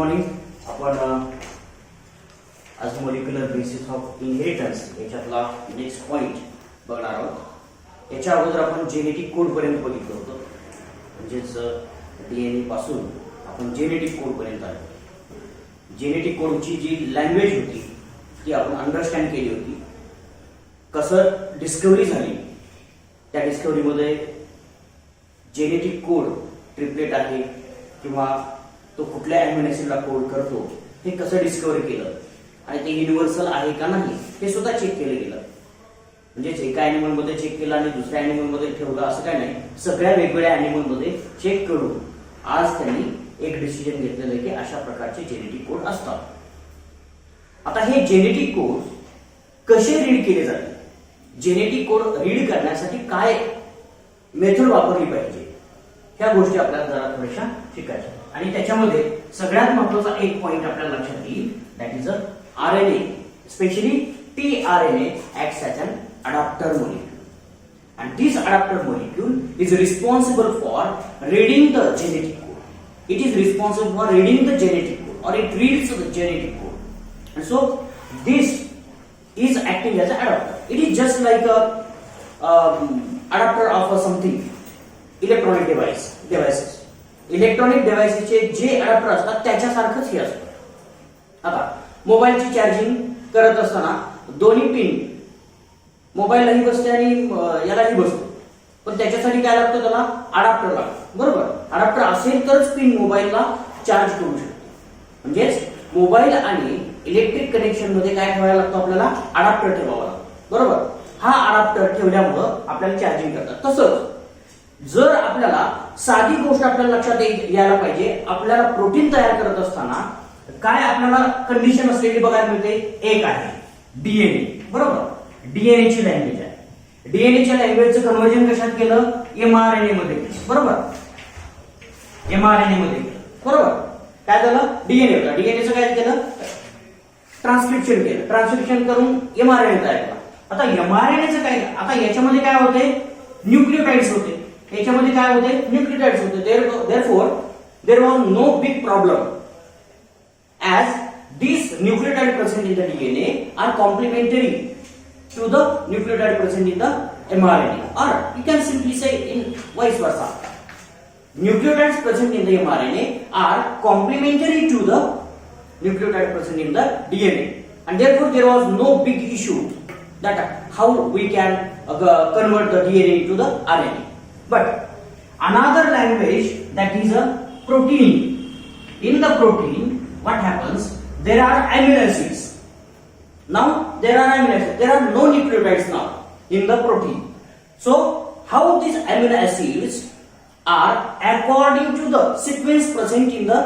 Morning. आपण आज molecular basis of inheritance याच्यातला नेक्स्ट पॉइंट बघणार आहोत. याच्या अगोदर आपण जेनेटिक कोड पर्यंत बघितलं होतं, म्हणजेच डीएनए पासून आपण जेनेटिक कोड पर्यंत आलो. जेनेटिक कोडची जी लँग्वेज होती ती आपण अंडरस्टँड केली होती. कसं डिस्कवरी झाली, त्या डिस्कवरीमध्ये जेनेटिक कोड ट्रिपलेट आहे किंवा तो कुठल्या अॅमिनो ऍसिडला कोड करतो हे कसं डिस्कवर केलं आणि ते युनिव्हर्सल आहे का नाही हे सुद्धा चेक केलं गेलं. म्हणजे एका अॅनिमल मध्ये चेक केलं आणि दुसऱ्या अॅनिमल मध्ये ठेवलं असं काय नाही, सगळ्या वेगवेगळ्या अॅनिमल मध्ये चेक करून आज त्यांनी एक डिसिजन घेतलेलं आहे की अशा प्रकारचे जेनेटिक कोड असतात. आता हे जेनेटिक कोड कसे रीड केले जाते, जेनेटिक कोड रीड करण्यासाठी काय मेथड वापरली पाहिजे, ह्या गोष्टी आपल्याला जरा थोड्याशा शिकायच्या. आणि त्याच्यामध्ये सगळ्यात महत्त्वाचा एक पॉइंट आपल्याला लक्षात येईल, that is RNA, specially tRNA acts as an adapter molecule, and this adapter molecule is responsible for reading the genetic code. It is responsible for reading the genetic code, or it reads the genetic code, and so this is acting as an adapter. It is just like a adapter of something, electronic devices. Electronic डिव्हाइसेसचे जे adapter असतात त्याच्यासारखंच हे असतं. आता मोबाईलची charging करत असताना दोन्ही पिन मोबाईललाही बसते आणि यालाही बसते, पण त्याच्यासाठी काय लागतं, त्याला अडॅप्टर लागतं. बरोबर, अडॅप्टर असेल तरच पिन मोबाईलला चार्ज करू शकते. म्हणजेच मोबाईल आणि इलेक्ट्रिक कनेक्शन मध्ये काय ठेवायला लागतं, आपल्याला अडॅप्टर ठेवावा लागतो. बरोबर, हा अडॅप्टर ठेवल्यामुळं आपल्याला चार्जिंग करतात. तसंच जर आपल्याला साधी गोष्ट आपल्याला लक्षात यायला पाहिजे, आपल्याला प्रोटीन तयार करत असताना काय आपल्याला कंडिशन असलेली बघायला मिळते. एक आहे डीएनए. बरोबर, डीएनए ची लँग्वेज आहे. डीएनएच्या लँग्वेजचं कन्व्हर्जन कशात केलं, एमआरएनए मध्ये केलं. बरोबर, एमआरएनए मध्ये केलं. बरोबर, काय झालं, डीएनए होता, डीएनएचं काय केलं, ट्रान्सक्रिप्शन केलं. ट्रान्सक्रिप्शन करून एमआरएनए तयार केला. आता एमआरएनएचं काय, आता याच्यामध्ये काय होते, न्यूक्लियोटाइड्स होते. याच्यामध्ये काय होते, न्यूक्लियोटाइड्स होते. therefore there was no big problem as these nucleotides present in the DNA are complementary to the nucleotide present in the mRNA, or you can simply say in vice versa. Nucleotides present in the mRNA are complementary to the nucleotide present in the DNA, and therefore there was no big issue that how we can convert the DNA into the RNA. But another language, that is a protein. In the protein, what happens? There are amino acids. Now there are amino acids. There are no nucleotides now in the protein. So how these amino acids are according to the sequence present in the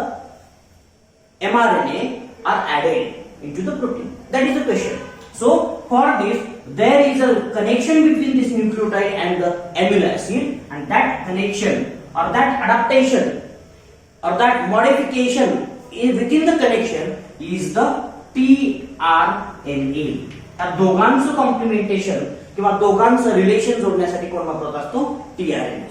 mRNA are added into the protein? That is the question. So for this, there is a connection between this nucleotide and the amino acid, and that connection or that adaptation or that modification within the connection is the tRNA. त्या दोघांचं complementation किंवा दोघांचं relation जोडण्यासाठी कोण वापरत असतो, tRNA.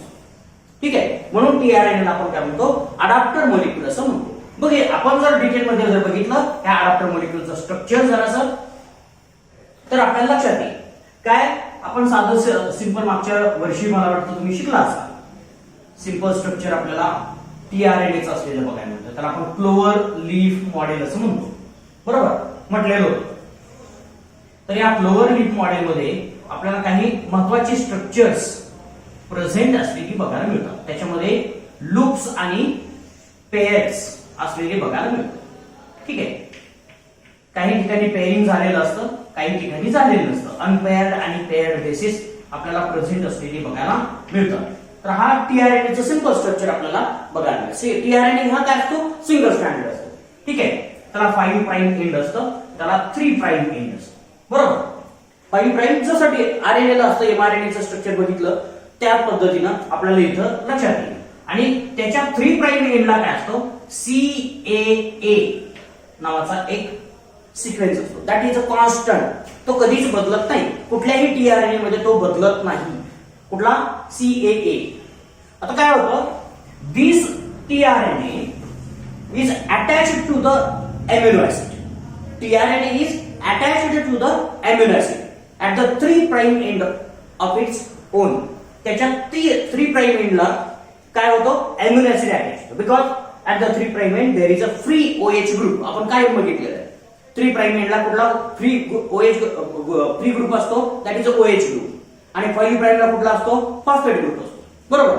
ठीक आहे, म्हणून टीआरएनए आपण काय म्हणतो, अडॅप्टर मॉलिक्यूल असं म्हणतो. बघे, आपण जर डिटेल मध्ये जर बघितलं त्या अडॅप्टर मॉलिक्यूलचं स्ट्रक्चर जरासं, तर आपल्याला लक्षात येईल. काय, आपण साधं सिंपल मागच्या वर्षी मला वाटतं तुम्ही शिकला असाल. सिंपल स्ट्रक्चर आपल्याला टीआरएनएचं असलेलं बघायला मिळतं. त्याला आपण क्लोवर लीफ मॉडेल असं म्हणतो. बरोबर, म्हटलेलं होतं. तर या क्लोवर लीफ मॉडेल मध्ये आपल्याला काही महत्वाचे स्ट्रक्चर्स प्रेझेंट असलेली बघायला मिळतात. त्याच्यामध्ये लूप्स आणि पेयर्स असलेले बघायला मिळतात. ठीक आहे, काही ठिकाणी पेअरिंग झालेलं असतं, काही ठिकाणी झालेलं नसतं. अनपेअर्ड आणि पेअर्ड बेसिस आपल्याला प्रेझेंट असलेली बघायला मिळतात. तर हा टीआरएनएचं सिंपल स्ट्रक्चर आपल्याला बघायला मिळतं. टीआरएनए हा काय असतो, सिंगल स्ट्रँडेड असतो. ठीक आहे, त्याला 5 प्राइम एंड असतं, त्याला 3 प्राइम एंड असतं. बरोबर, 5 प्राइम जसं आरएनएला असतं, एमआरएनएचं स्ट्रक्चर बघितलं त्या पद्धतीनं आपल्याला इथं लक्षात येईल. आणि त्याच्या 3 प्राइम एंडला काय असतो, CAA नावाचा एक सिक्वेन्स असतो. दॅट इज अ कॉन्स्टंट, तो कधीच बदलत नाही. कुठल्याही टीआरएनए मध्ये तो बदलत नाही. कुठला, CAA. आता काय होतं, दिस tRNA is attached to the amino acid. tRNA is attached to the amino acid at the 3' end of its own. त्याच्या 3' एंडला काय होतं amino acid attached because at the 3' end there is a free OH group. आपण काय बघितलेलं आहे 3' एंडला कुठला फ्री ग्रुप असतो that is a OH group आणि 5' ला कुठला असतो फॉस्फेट ग्रुप असतो. बरोबर.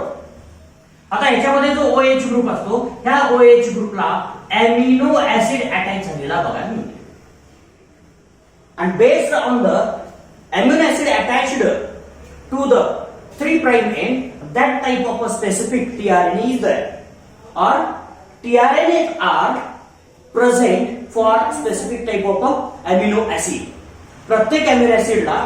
आता याच्यामध्ये जो OH ग्रुप असतो ह्या OH ग्रुपला अॅमिनो ऍसिड अटॅच झालेला बघायला मिळतो. And based on the amino acid attached to the 3' end, that type of a specific tRNA is there. Or tRNAs are present for specific type of a amino acid. प्रत्येक amino ऍसिडला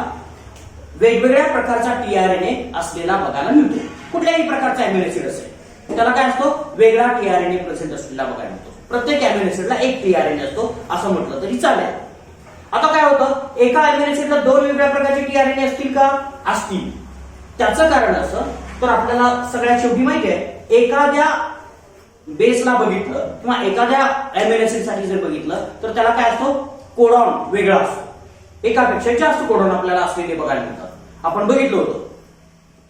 वेगवेगळ्या प्रकारचा tRNA असलेला बघायला मिळतो. कुठल्याही प्रकारचा amino acid असेल त्याला काय असतो वेगळा tRNA प्रेझेंट असलेला बघायला मिळतो. प्रत्येक अॅमिनो ऍसिडला एक tRNA असतो असं म्हटलं तरी चालेल. आता काय होतं एका अॅमिनो ऍसिडला 2 वेगवेगळ्या प्रकारचे tRNA असतील का असतील. त्याचं कारण असं तर आपल्याला सगळ्यात शेवटी माहिती आहे एखाद्या बेसला बघितलं किंवा एखाद्या अॅमिनो ऍसिड साठी जर बघितलं तर त्याला काय असतो कोडॉन वेगळा असतो. एकापेक्षा जास्त कोडॉन आपल्याला असलेले बघायला मिळतात. आपण बघितलं होतं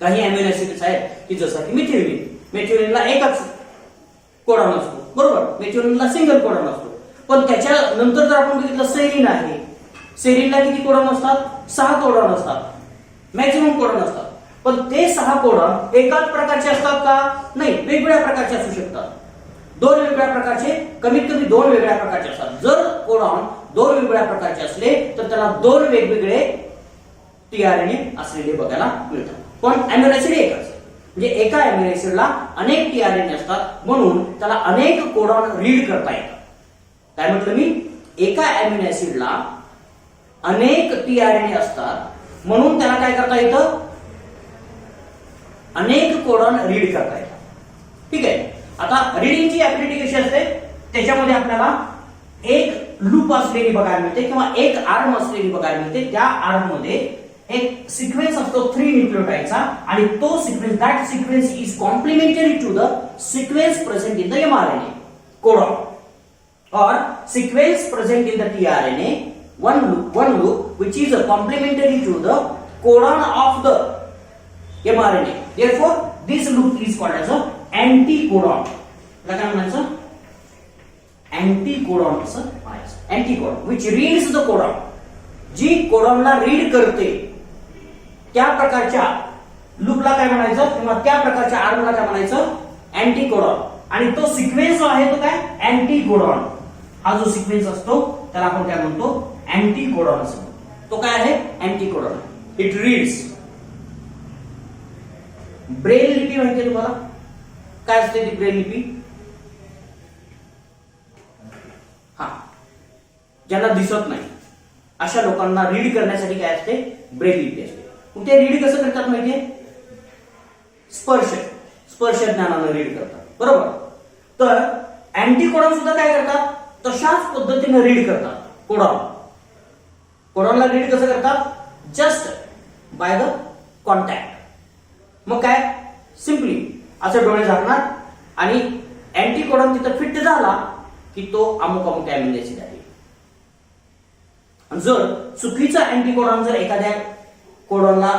काही अॅमिनो ऍसिड्स आहेत की जसं की मेथिओनिनला एकच कोडॉन असतो. बरोबर. मेथिओनिनला सिंगल कोडॉन असतो. पण त्याच्या नंतर जर आपण बघितलं सेरीन आहे सेरीनला किती कोडॉन असतात 6 कोडॉन असतात. मॅक्सिमम कोडॉन असतात. पण ते 6 कोडॉन एकाच प्रकारचे असतात का नाही वेगवेगळ्या प्रकारचे असू शकतात. 2 वेगवेगळ्या प्रकारचे कमीत कमी 2 वेगवेगळ्या प्रकारचे असतात. जर कोडॉन 2 वेगवेगळ्या प्रकारचे असले तर त्याला 2 वेगवेगळे tRNA असलेले बघायला मिळतात. पण अॅमिनो ऍसिड एकच म्हणजे एका अॅमिनो ऍसिडला अनेक tRNA असतात म्हणून त्याला अनेक कोडॉन रीड करता येतात. काय म्हटलं मी एका अॅमिनो ऍसिडला अनेक tRNA असतात म्हणून त्याला काय करता येतं अनेक कोडॉन रीड करता येतात. ठीक आहे. आता रीडिंगची ऍबिलिटी कशी असते त्याच्यामध्ये आपल्याला एक लूप असलेली बघायला मिळते किंवा एक आर्म असलेली बघायला मिळते. त्या आर्म मध्ये एक सिक्वेन्स असतो 3 न्यूक्लियोटाइडचा आणि तो sequence that sequence is complementary to the sequence present in the mRNA codon or sequence present in the tRNA one loop which is complementary to the codon of the mRNA. Therefore this loop is called as a anticodon. काय म्हणायचं anticodon असं म्हणायचं. anticodon which reads the codon जी कोडॉनला read करते त्या प्रकारच्या लूपला काय म्हणायचं किंवा त्या प्रकारच्या आर्मला काय म्हणायचं अँटीकोडॉन. आणि तो सिक्वेन्स जो आहे तो काय अँटीकोडॉन. हा जो सिक्वेन्स असतो त्याला आपण काय म्हणतो अँटीकोडॉन असं म्हणतो. तो काय आहे अँटीकोडॉन. It reads. ब्रेल लिपी माहितीये तुम्हाला काय असते ती ब्रेल लिपी हा ज्यांना दिसत नाही अशा लोकांना रीड करण्यासाठी काय असते ब्रेल लिपी असते. मग ते रीड कसं करतात माहितीये स्पर्श ज्ञानानं रीड करतात. बरोबर. तर अँटीकोडॉन सुद्धा काय करतात तशाच पद्धतीने रीड करतात कोडॉनला रीड कसं करतात जस्ट बाय द कॉन्टॅक्ट. मग काय सिंपली असं डोळे झाकणार आणि अँटीकोडॉन तिथं फिट झाला की तो अमुक अमुक अॅमिनो ऍसिड आहे. जर चुकीचा अँटीकोडॉन जर एखाद्या कोडॉनला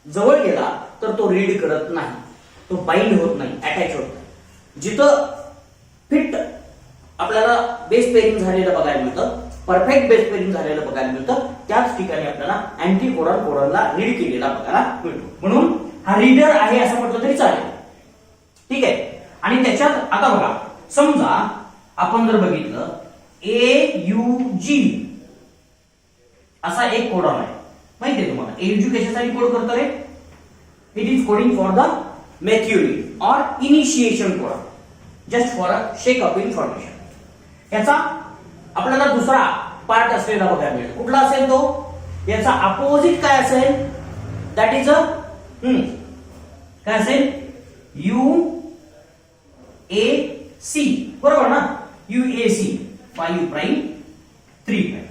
जवळ गेला तर तो रीड करत नाही. तो बाइंड होत नाही अटॅच होत नाही. जिथं फिट आपल्याला बेस पेरिंग झालेलं बघायला मिळतं परफेक्ट बेस पेरिंग झालेलं बघायला मिळतं त्याच ठिकाणी आपल्याला अँटीकोडॉन कोडॉनला रीड केलेला बघायला मिळतो. म्हणून हा रीडर आहे असं म्हटलं तरी चालेल. ठीक आहे. आणि त्याच्यात आता बघा समजा आपण जर बघितलं AUG असा एक कोडॉन आहे माहितीये तुम्हाला. AUG कशासाठी कोड करतो रे it is coding for the methionine or initiation codon just for a shake up information. याचा आपल्याला दुसरा पार्ट असलेला बघायला मिळेल. कुठला असेल तो याचा अपोजिट काय असेल दॅट इज अ काय असेल UAC. बरोबर ना UAC 5 prime 3 prime.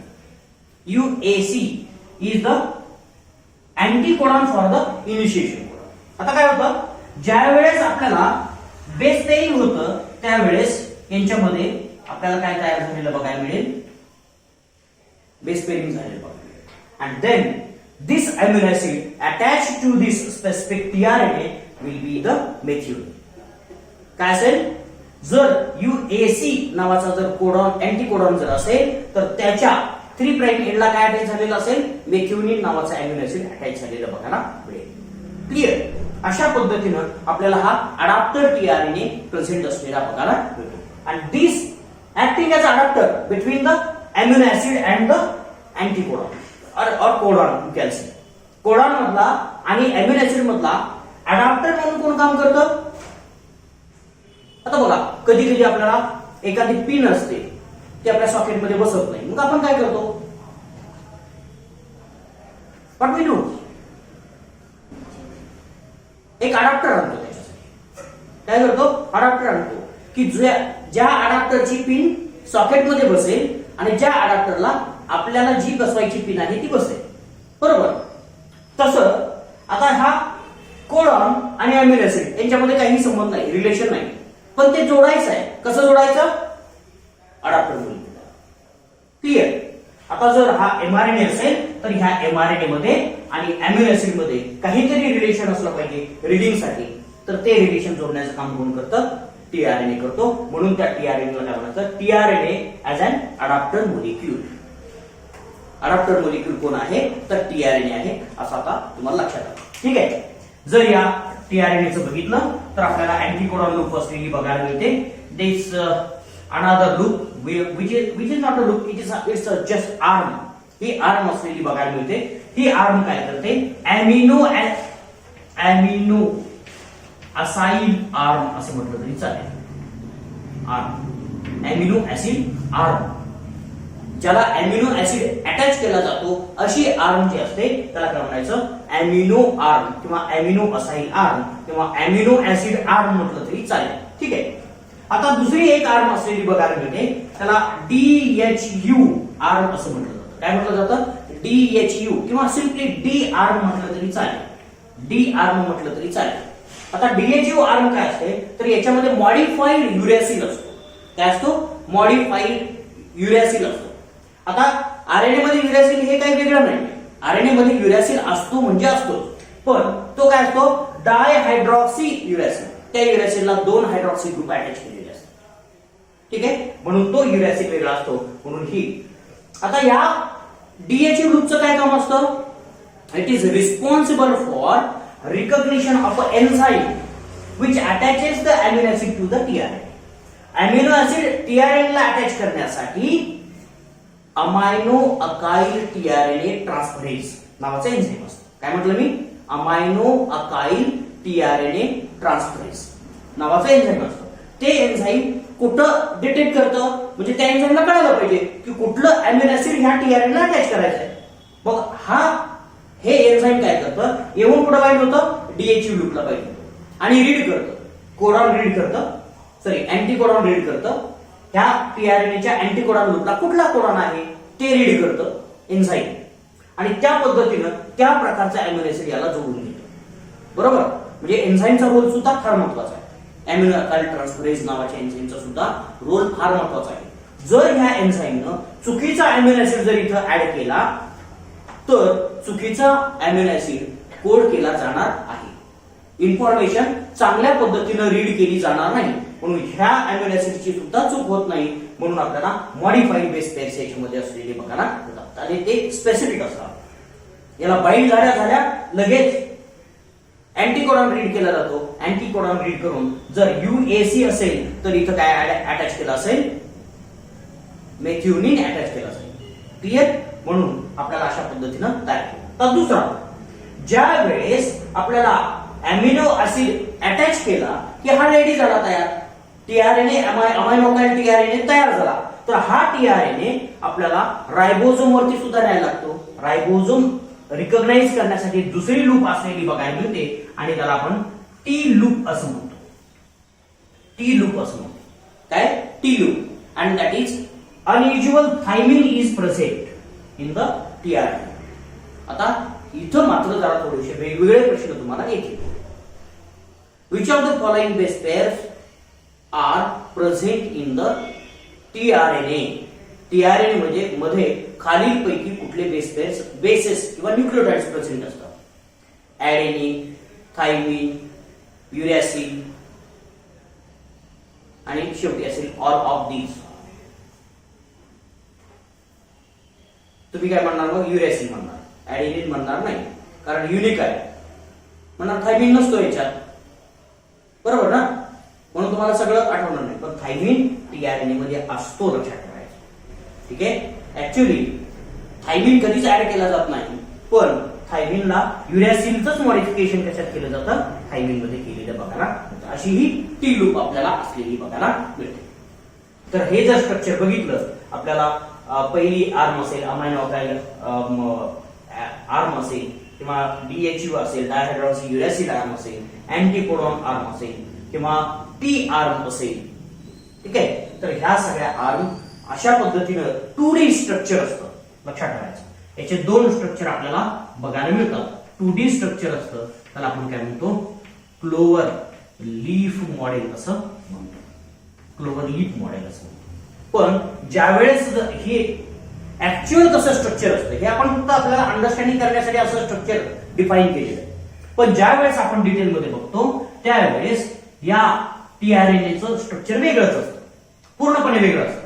UAC is the anticodon for the initiation codon. आता काय होतं ज्या वेळेस आपल्याला बेस पेरिंग होतं त्यावेळेस यांच्यामध्ये आपल्याला काय तयार झालेलं बघायला मिळेल, बेस पेरिंग झालेलं बघायला मिळेल. And then this amino acid attach to this specific tRNA will be the methionine. काय असेल, जर UAC नावाचा जर कोडॉन अँटीकोडॉन जर असेल तर त्याच्या 3 प्राइम एंडला काय अटॅच झालेलं असेल, मेथिओनिन नावाचा अमिनो ऍसिड अटॅच झालेलं बघायला मिळेल. क्लिअर. अशा पद्धतीनं आपल्याला हा अडॅप्टर टीआरएनए प्रेझेंट असलेला बघायला मिळतो. And this acting as adapter between the amino acid and the anticodon or codon you can say. Codon मधला आणि अमिनो ऍसिड मधला अडॅप्टर म्हणून कोण काम करतं. आता बघा, कधी कधी आपल्याला एखादी पिन असते ती आपल्या सॉकेटमध्ये बसत नाही, मग आपण काय करतो, व्हॉट वी डू, एक अडॅप्टर आणतो त्याच्यासाठी. काय करतो, अडॅप्टर आणतो की ज्या अडॅप्टरची पिन सॉकेटमध्ये बसेल आणि ज्या अडॅप्टरला आपल्याला जी बसवायची पिन आहे ती बसेल. बरोबर. तसं आता हा कोडॉन आणि अमिनो ऍसिड यांच्यामध्ये काही संबंध नाही, रिलेशन नाही, पण ते जोडायचं आहे. कसं जोडायचं, अडॅप्टर म्हणून. क्लिअर. आता जर हा mRNA असेल तर ह्या mRNA मध्ये आणि अमिनो ऍसिड मध्ये काहीतरी रिलेशन असलं पाहिजे रीडिंगसाठी, तर ते रिलेशन जोडण्याचं काम कोण करतं, टीआरएनए करतो. म्हणून त्या टीआरएनए ला काय म्हणतात, tRNA as an adapter molecule. Adapter molecule कोण आहे, तर टीआरएनए आहे, असं आता तुम्हाला लक्षात आलं. ठीक आहे. जर या टीआरएनएचं बघितलं तर आपल्याला अँटीकोडॉन लूप असलेली बघायला मिळते. This another loop which is not a loop, it's just arm. ही आर्म असलेली बघायला मिळते. ही आर्म काय करते, अमिनो असाइल आर्म असं म्हटलं तरी चालेल. आर्म, अमिनो ऍसिड आर्म, ज्याला अमिनो ऍसिड अटॅच केला जातो अशी आर्म जी असते त्याला काय म्हणायचं, अमिनो आर्म किंवा अमिनो असाइल आर्म किंवा अमिनो ऍसिड आर्म म्हटलं तरी चालेल. ठीक आहे. आता दुसरी एक आर्म असलेली बघायला मिळते, त्याला DHU आर्म असं म्हटलं जातं. काय म्हटलं जातं, DHU किंवा सिम्पली डी आर्म म्हटलं तरी चालेल. डी आर्म म्हटलं तरी चालेल. आता DHU आर्म काय असते, तर याच्यामध्ये मॉडिफाईड युरॅसिल असतो. काय असतो, मॉडिफाईड युरॅसिल असतो. आता आरएनए मध्ये युरॅसिल हे काही वेगळं नाही. आरएनए मध्ये युरॅसिल असतो म्हणजे असतो, पण तो काय असतो, डायहायड्रॉक्सी युरॅसिल. त्या युरॅसिलला 2 हायड्रॉक्सी ग्रुप अटॅच केलेले असतात. ठीक आहे. म्हणून तो युरॅसिल वेगळा असतो. म्हणून ही आता या DHU लूपचं काय काम असतं, it is responsible for recognition of a enzyme which attaches the amino acid to the tRNA. Amino acid tRNA ला अटॅच करण्यासाठी अमायनो अकाइल टीआरएनए ट्रान्सफरेज नावाचा एन्झाइम असतो. काय म्हटलं मी, अमायनो अकाइल टीआरएनए ट्रान्सफरेज नावाचा एन्झाइम असतो. ते एन्झाइम कुठं डिटेक्ट करतं, म्हणजे त्या एन्झाइमला कळायला पाहिजे की कुठलं अमिनो ऍसिड ह्या टीआरएनए ला अटॅच करायचं आहे. मग हे एन्झाइम काय करतं, येऊन कुठं बाईंड होतं, DHU लूपला बाईंड होतं आणि रीड करतं, कोडॉन रीड करतं, सॉरी अँटीकोडॉन रीड करतं. ह्या टीआरएनएच्या अँटीकोडॉन लूपला कुठला कोडॉन आहे ते रीड करतं एन्झाइम, आणि त्या पद्धतीनं त्या प्रकारचा अमिनो ऍसिड याला जोडून घेतो. बरोबर. म्हणजे एन्झाइमचा रोल सुद्धा फार महत्वाचा आहे. अमिनो अकाइल ट्रान्सफरेज नावाच्या एन्झाइमचा सुद्धा रोल फार महत्वाचा आहे. जर ह्या एन्झाइमनं चुकीचा अमिनो ऍसिड जर इथं ऍड केला तर चुकीचा अमिनो ऍसिड कोड केला जाणार आहे. इन्फॉर्मेशन चांगल्या पद्धतीनं रीड केली जाणार नाही. म्हणून ह्या अमिनो ऍसिडची सुद्धा चूक होत नाही. म्हणून आपल्याला मॉडिफाईड बेस पेअर्स याच्यामध्ये असलेले बघायला मिळतात आणि ते स्पेसिफिक असतात. याला बाइंड झाल्या लगेच अँटीकोडॉन रीड केला जातो. अँटीकोडॉन रीड करून जर UAC असेल तर इथं काय अटॅच केलं असेल, मेथिओनिन अटॅच केलं असेल. क्लिअर. म्हणून आपल्याला अशा पद्धतीनं तयार केलं. तर दुसरा, ज्या वेळेस आपल्याला अमिनो ऍसिड अटॅच केला की हा रेडी झाला तयार, टीआरएनए अमायनो अकाइल टीआरएनए तयार झाला, तर हा टीआरएनए आपल्याला रायबोझोम वरती सुद्धा न्यायला लागतो. रायबोझोम रिकॉग्नाइज करण्यासाठी दुसरी लूप असलेली बघायला मिळते आणि त्याला आपण टी लूप असं म्हणतो. टी लूप असं म्हणतो. काय, T loop. And that is unusual thymine is present in the tRNA. आता इथं मात्र जरा थोडेसे वेगवेगळे प्रश्न तुम्हाला येतील. Which of the following base pairs are present in the tRNA म्हणजे मध्ये खालीलपैकी कुठले बेसेस किंवा न्यूक्लियोटाइड्स प्रेझेंट असतात? ऍडेनिन, थायमिन, युरॅसिल आणि शेवटी असेल ऑल ऑफ दीज. तुम्ही काय म्हणणार? मग युरॅसिल म्हणणार, ऍडेनिन म्हणणार नाही, कारण युनिक आहे. म्हणणार थायमिन नसतो याच्यात, बरोबर ना? म्हणून तुम्हाला सगळं आठवणार नाही, पण थायमिन टीआरएनए मध्ये असतो, लक्षात ठेवायचं. ठीक आहे. ऍक्च्युअली थायमिन कधीच ऍड केला जात नाही, पण थायमिनला युरॅसिलचंच मॉडिफिकेशन कशात केलं जातं? थायमिन मध्ये केलेलं बघायला मिळतं. अशी ही टी लूप आपल्याला असलेली बघायला मिळते. तर हे जर स्ट्रक्चर बघितलं, आपल्याला पहिली आर्म असेल, अमायनो ऑक्साइड आर्म असेल, किंवा डीएचयू असेल, डायहायड्रॉक्सी युरॅसिल आर्म असेल, अँटीकोडॉन आर्म असेल, किंवा टी आर्म असेल. ठीक आहे. तर ह्या सगळ्या आर्म अशा पद्धतीनं 2D स्ट्रक्चर असतं, लक्षात ठेवायचं. याचे दोन स्ट्रक्चर आपल्याला बघायला मिळतात. 2D स्ट्रक्चर असतं, त्याला आपण काय म्हणतो? क्लोवर लीफ मॉडेल असं म्हणतो. क्लोवर लीफ मॉडेल असं म्हणतो. पण ज्यावेळेस हे ऍक्च्युअल कसं स्ट्रक्चर असतं, हे आपण फक्त आपल्याला अंडरस्टँडिंग करण्यासाठी असं स्ट्रक्चर डिफाईन केलेलं आहे. पण ज्या वेळेस आपण डिटेलमध्ये बघतो, त्यावेळेस या टीआरएनएचं स्ट्रक्चर वेगळंच असतं, पूर्णपणे वेगळं असतं.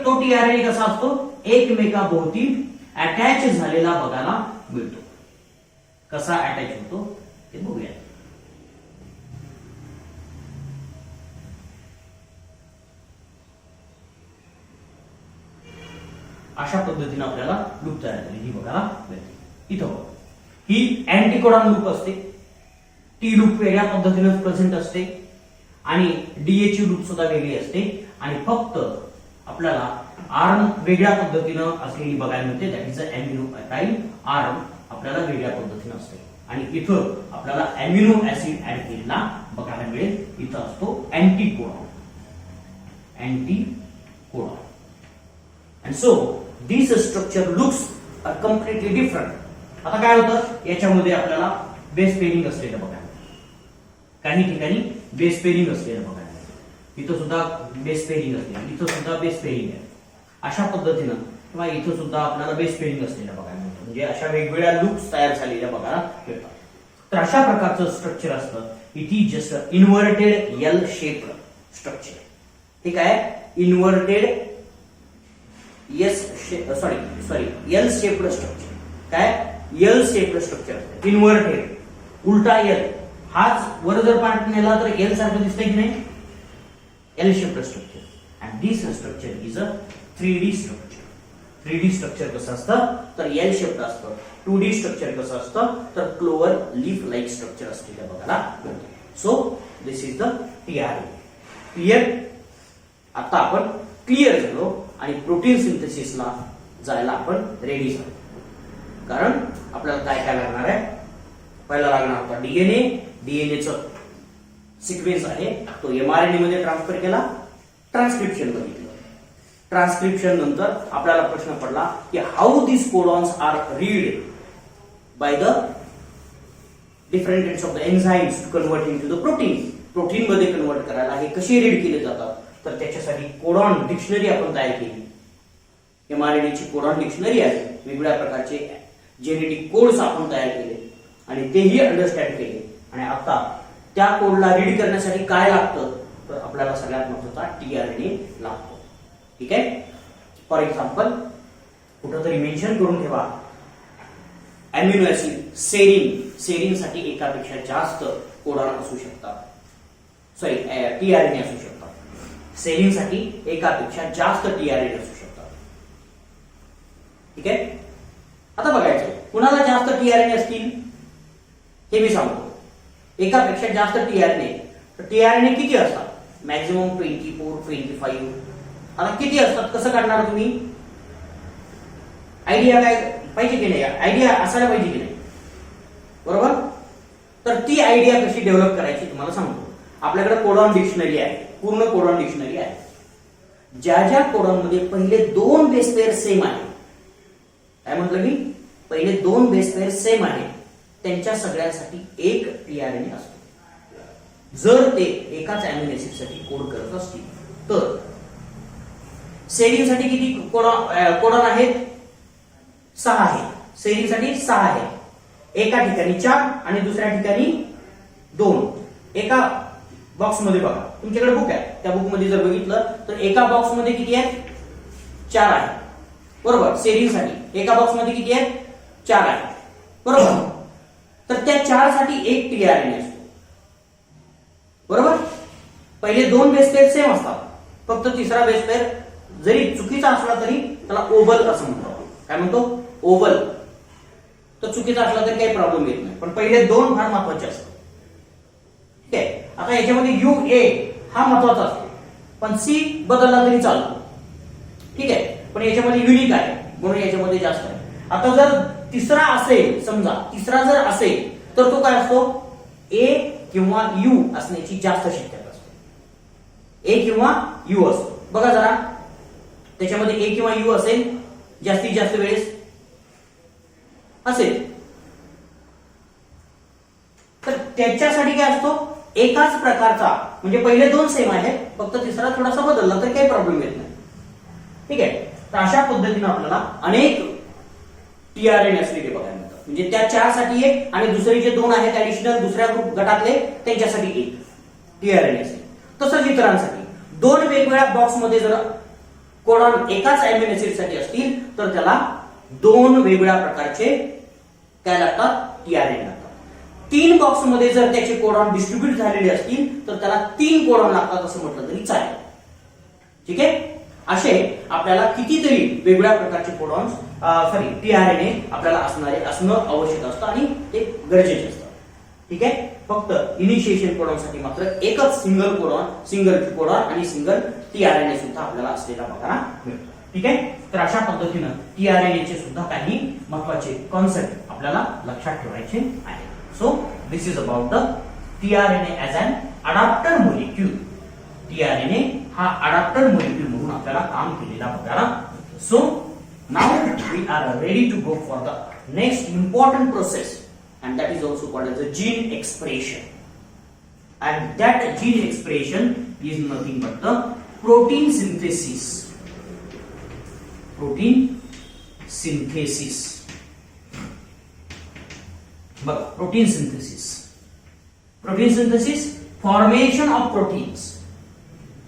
तो टीआरएनए कसा असतो? एकमेकाभोवती अटॅच झालेला बघायला मिळतो. कसा अटॅच होतो ते बघूया. अशा पद्धतीने आपल्याला लूप तयार केली बघायला मिळते. इथं ही अँटीकोडॉन लूप असते. टी लूप वेगळ्या पद्धतीने प्रेझेंट असते आणि डीएचयू लूप सुद्धा वेगळी असते. आणि फक्त आपल्याला आर्म वेगळ्या पद्धतीनं असलेली बघायला मिळते. That is amino time arm आपल्याला वेगळ्या पद्धतीने असते. आणि इथं आपल्याला अॅमिनो ऍसिड ऍड केलेला बघायला मिळेल. इथं असतो anticodon. And so this structure looks are completely different. आता काय होतं? याच्यामध्ये आपल्याला बेस पेरिंग असलेलं बघायला, काही ठिकाणी बेस पेरिंग असलेलं बघायला, इथं सुद्धा बेस पेरिंग असलेलं, इथं सुद्धा बेस पेरिंग आहे. अशा पद्धतीनं किंवा इथं सुद्धा आपल्याला बेस पेरिंग असलेलं बघायला मिळतं. म्हणजे अशा वेगवेगळ्या लूप्स तयार झालेल्या बघायला मिळतात. तर अशा प्रकारचं स्ट्रक्चर असतं. It is just inverted L shaped structure. ठीक आहे. Inverted L shaped structure. काय? एल शेप्ड स्ट्रक्चर, इन्व्हर्टेड, उलटा एल. हाच वर जर पार्ट नेला तर एल सारखं दिसतंय की नाही? L shaped structure. And this structure is a 3D structure. 3D structure कसं असतं? तर एल शेप्ड असतं. 2D स्ट्रक्चर कसं असतं? तर क्लोवर लीफ लाईक स्ट्रक्चर असलेलं बघायला मिळतं. So this is the tRNA. Clear? आता आपण क्लिअर झालो आणि प्रोटीन सिंथेसिसला जायला आपण रेडी झालो. कारण आपल्याला काय काय लागणार आहे? पहिला लागणार होता डीएनए. डीएनएचं सिक्वेन्स आहे तो एमआरएनए मध्ये ट्रान्सफर केला, ट्रान्सक्रिप्शन बघितलं. ट्रान्सक्रिप्शन नंतर आपल्याला प्रश्न पडला की how this codons are read by the different kinds of the enzymes to convert into the protein. Protein मध्ये कन्वर्ट करायला हे कसे रीड केले जातात? तर त्याच्यासाठी कोडॉन डिक्शनरी आपण तयार केली. एमआरएनएची कोडॉन डिक्शनरी आहे. वेगवेगळ्या प्रकारचे जेनेटिक कोड्स आपण तयार केले आणि तेही अंडरस्टँड केले. आणि आता त्या कोडला रीड करण्यासाठी काय लागतं? तर आपल्याला सगळ्यात महत्त्वाचा टीआरएनए लागतो. ठीक आहे. फॉर एक्झाम्पल कुठंतरी मेन्शन करून ठेवा अॅमिनो ऍसिड सेरीन. सेरीन साठी एकापेक्षा जास्त कोडॉन असू शकतात. सॉरी टीआरएनए असू शकतात. सेरीन साठी एकापेक्षा जास्त टीआरएनए असू शकतात. ठीक आहे. आता बघायचं कुणाला जास्त टीआरएनए असतील हे मी सांगतो. एकापेक्षा जास्त टीआरएनए. तर टीआरएनए किती असतात? मॅक्झिमम 24, 25. आता किती असतात कसं काढणार तुम्ही? आयडिया काय पाहिजे की नाही? आयडिया असायला पाहिजे की नाही? बरोबर. तर ती आयडिया कशी डेव्हलप करायची तुम्हाला सांगतो. आपल्याकडे कोडॉन डिक्शनरी आहे, पूर्ण कोडॉन डिक्शनरी आहे. ज्या ज्या कोडॉन मध्ये पहिले 2 बेस पेअर सेम आहे, काय म्हटलं मी? पहिले 2 बेस पेअर सेम आहे, त्यांच्या सगळ्यांसाठी एक टीआरएनए असतो. जर ते एकाच अॅमिनो ऍसिड साठी कोड करत असतील तर सेरीनसाठी किती कोडॉन आहेत? 6 आहेत. सेरीनसाठी 6 आहेत. एका ठिकाणी 4 आणि दुसऱ्या ठिकाणी 2. एका बॉक्स मध्ये बघा, तुमच्याकडे बुक आहे, त्या बुक मध्ये जर बघितलं तर एका बॉक्स मध्ये किती आहेत? 4 आहेत. बरोबर. सेरीनसाठी एका बॉक्स मध्ये किती आहेत? 4 आहेत. बरोबर. तर त्या 4 साठी एक टीआरएनए असतो. बरोबर. पहिले 2 बेस पेअर सेम असतात, फक्त तिसरा बेस पेअर जरी चुकीचा असला तरी त्याला ओव्हल असं म्हणतो. काय म्हणतो? ओव्हल. तर चुकीचा असला तरी काही प्रॉब्लेम येत नाही, पण पहिले 2 फार महत्वाचे असतात. ठीक आहे. आता याच्यामध्ये UA हा महत्वाचा असतो, पण C बदलला तरी चालतो. ठीक आहे. पण याच्यामध्ये युनिक आहे म्हणून याच्यामध्ये जास्त आहे. आता जर तिसरा असेल, समजा तिसरा जर असेल तर तो काय असतो? A किंवा U असण्याची जास्त शक्यता असते. A किंवा U असतो. बघा जरा, त्याच्यामध्ये A किंवा U असेल जास्तीत जास्त वेळेस असेल, तर त्याच्यासाठी काय असतो? एकाच प्रकारचा, म्हणजे पहिले 2 सेम आहेत, फक्त तिसरा थोडासा बदलला तर काही प्रॉब्लेम येत नाही. ठीक आहे. तर अशा पद्धतीने आपल्याला अनेक टीआरएनए असलेले बघायला मिळतात. म्हणजे त्या 4 साठी एक आणि दुसरे जे 2 आहेत ऍडिशनल दुसऱ्या ग्रुप गटातले त्यांच्यासाठी एक टीआरएनए असेल. तसंच इतरांसाठी 2 वेगवेगळ्या बॉक्स मध्ये जर कोडॉन एकाच अॅमिनो ऍसिड साठी असतील तर त्याला 2 वेगवेगळ्या प्रकारचे काय लागतात? टीआरएनए लागतात. 3 बॉक्स मध्ये जर त्याचे कोडॉन डिस्ट्रीब्यूट झालेले असतील तर त्याला 3 कोडॉन लागतात असं म्हटलं तरी चालेल. ठीक आहे. असे आपल्याला कितीतरी वेगवेगळ्या प्रकारचे कोडॉन्स टीआरएनए आपल्याला असणं आवश्यक असतं आणि ते गरजेचे असतं. ठीक आहे. फक्त इनिशिएशन कोडॉनसाठी मात्र एकच सिंगल कोडॉन आणि सिंगल टीआरएनए सुद्धा आपल्याला असलेला बघायला मिळतो. ठीक आहे. तर अशा पद्धतीनं टीआरएनए चे सुद्धा काही महत्त्वाचे कॉन्सेप्ट आपल्याला लक्षात ठेवायचे आहेत. So this is about the tRNA as an adapter molecule. tRNA हा adapter molecule म्हणून आपल्याला काम केलेला बघायला. So now we are ready to go for the next important process, and that is also called as the gene expression. And that gene expression is nothing but the protein synthesis. Protein synthesis. बघा, protein synthesis formation of proteins.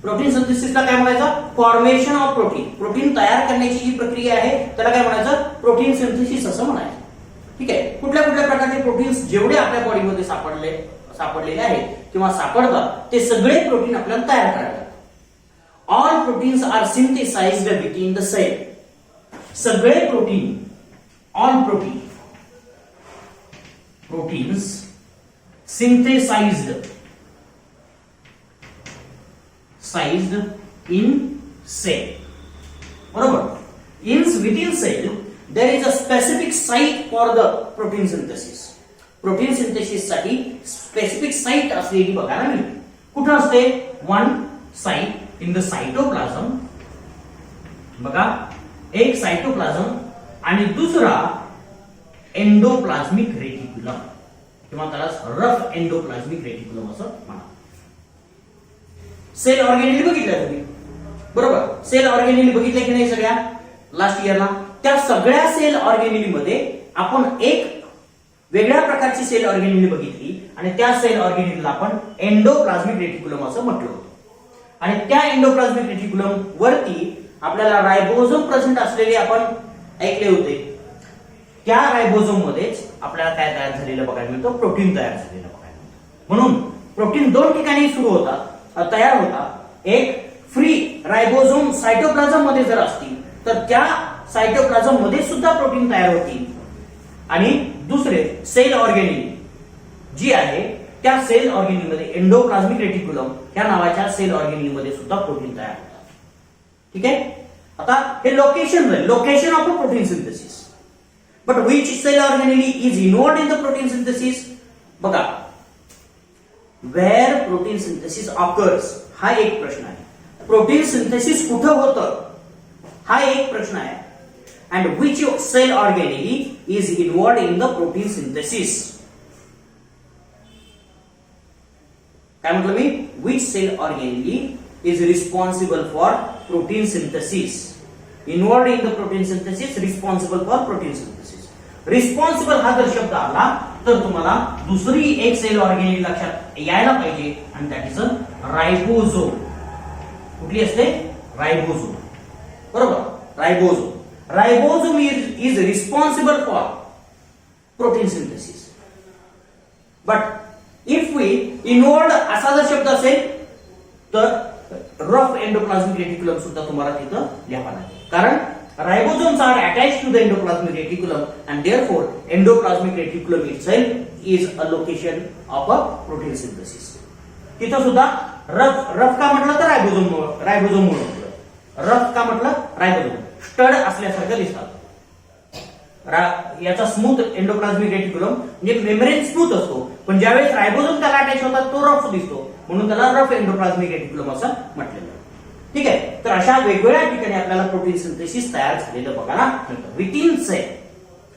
Protein सिंथेसिसला काय म्हणायचं? Formation of protein. Protein तयार करण्याची जी प्रक्रिया आहे त्याला काय म्हणायचं? प्रोटीन सिंथेसिस असं म्हणायचं. ठीक आहे. कुठल्या कुठल्या प्रकारचे प्रोटीन्स जेवढे आपल्या बॉडीमध्ये सापडलेले आहेत किंवा सापडतात ते सगळे प्रोटीन आपल्याला तयार करावे लागतात. All proteins are synthesized within the cell. सगळे protein, all proteins synthesized in cell. बरोबर. Within cell there is a specific site for the protein synthesis. Protein synthesis साठी स्पेसिफिक साइट असलेली बघायला मिळते. कुठे असते? One site in the cytoplasm. बघा, एक साइटोप्लाझम आणि दुसरा एंडोप्लाझ्मिक रेटिक्युलम किंवा त्याला रफ एंडोप्लाझ्मिक रेटिक्युलम असं म्हणतात. सेल ऑर्गेनेली बघितलं तुम्ही, बरोबर. सेल ऑर्गेनेली बघितलं की नाही सगळ्या लास्ट इयरला? त्या सगळ्या सेल ऑर्गेनेली मध्ये आपण एक वेगळ्या प्रकारची सेल ऑर्गेनेली बघितली आणि त्या सेल ऑर्गेनेलीला आपण एंडोप्लाझ्मिक रेटिक्युलम असं म्हटलं होतं. आणि त्या एंडोप्लाझ्मिक रेटिक्युलम वरती आपल्याला रायबोझोम प्रेझेंट असलेले आपण ऐकले होते. त्या रायबोझोम मध्येच आपल्याला काय तयार झालेलं बघायला मिळतं? प्रोटीन तयार झालेलं बघायला मिळतं. म्हणून प्रोटीन 2 ठिकाणी सुरू होतात, तयार होतात. एक फ्री रायबोझोम सायटोप्लाझम मध्ये जर असतील तर त्या सायटोप्लाझम मध्ये सुद्धा प्रोटीन तयार होतील. आणि दुसरे सेल ऑर्गेनेली जी आहे त्या सेल ऑर्गेनेली मध्ये एंडोप्लाझ्मिक रेटिक्युलम या नावाच्या सेल ऑर्गेनेली मध्ये सुद्धा प्रोटीन तयार होतात. ठीक आहे. आता हे location of a protein synthesis. But which cell organelle is involved in the protein synthesis? बघा, where protein synthesis occurs हा एक प्रश्न आहे. प्रोटीन सिंथेसिस कुठं होतं हा एक प्रश्न आहे. And which cell organelle is involved in the protein synthesis? काय म्हटलं मी? Which cell organelle is responsible for protein synthesis. Involved in the protein synthesis, responsible for protein synthesis. Responsible हा जर शब्द आला तर तुम्हाला दुसरी एक सेल ऑर्गेनेल लक्षात यायला पाहिजे आणि दॅट इज अ रायबोझोम. कुठली असते? रायबोझोम. बरोबर, ribosome. Ribosome is responsible for protein synthesis. But if we involved असा जर शब्द असेल तर रफ एंडोप्लाझमिक रेटिक्युलम सुद्धा तुम्हाला तिथं लिहावा लागेल. कारण ribosomes are attached to the endoplasmic reticulum and therefore endoplasmic reticulum itself is a location of a protein synthesis. तिथं सुद्धा रफ का म्हटलं तर रायबोसोम म्हणून, रफ का म्हटलं रायबोसोम स्टड असल्यासारखं दिसतात. याचा स्मूथ एंडोप्लाझमिक रेटिक्युलम म्हणजे मेम्ब्रेन स्मूथ असतो, पण ज्यावेळेस रायबोसोम त्याला अटॅच होतात तो रफ दिसतो, म्हणून त्याला रफ एंडोप्लाझमिक रेटिक्युलम असं म्हटलेलं आहे. ठीक आहे. तर अशा वेगवेगळ्या ठिकाणी आपल्याला प्रोटीन सिंथेसिस तयार झालेलं बघायला मिळतं विथिन सेल.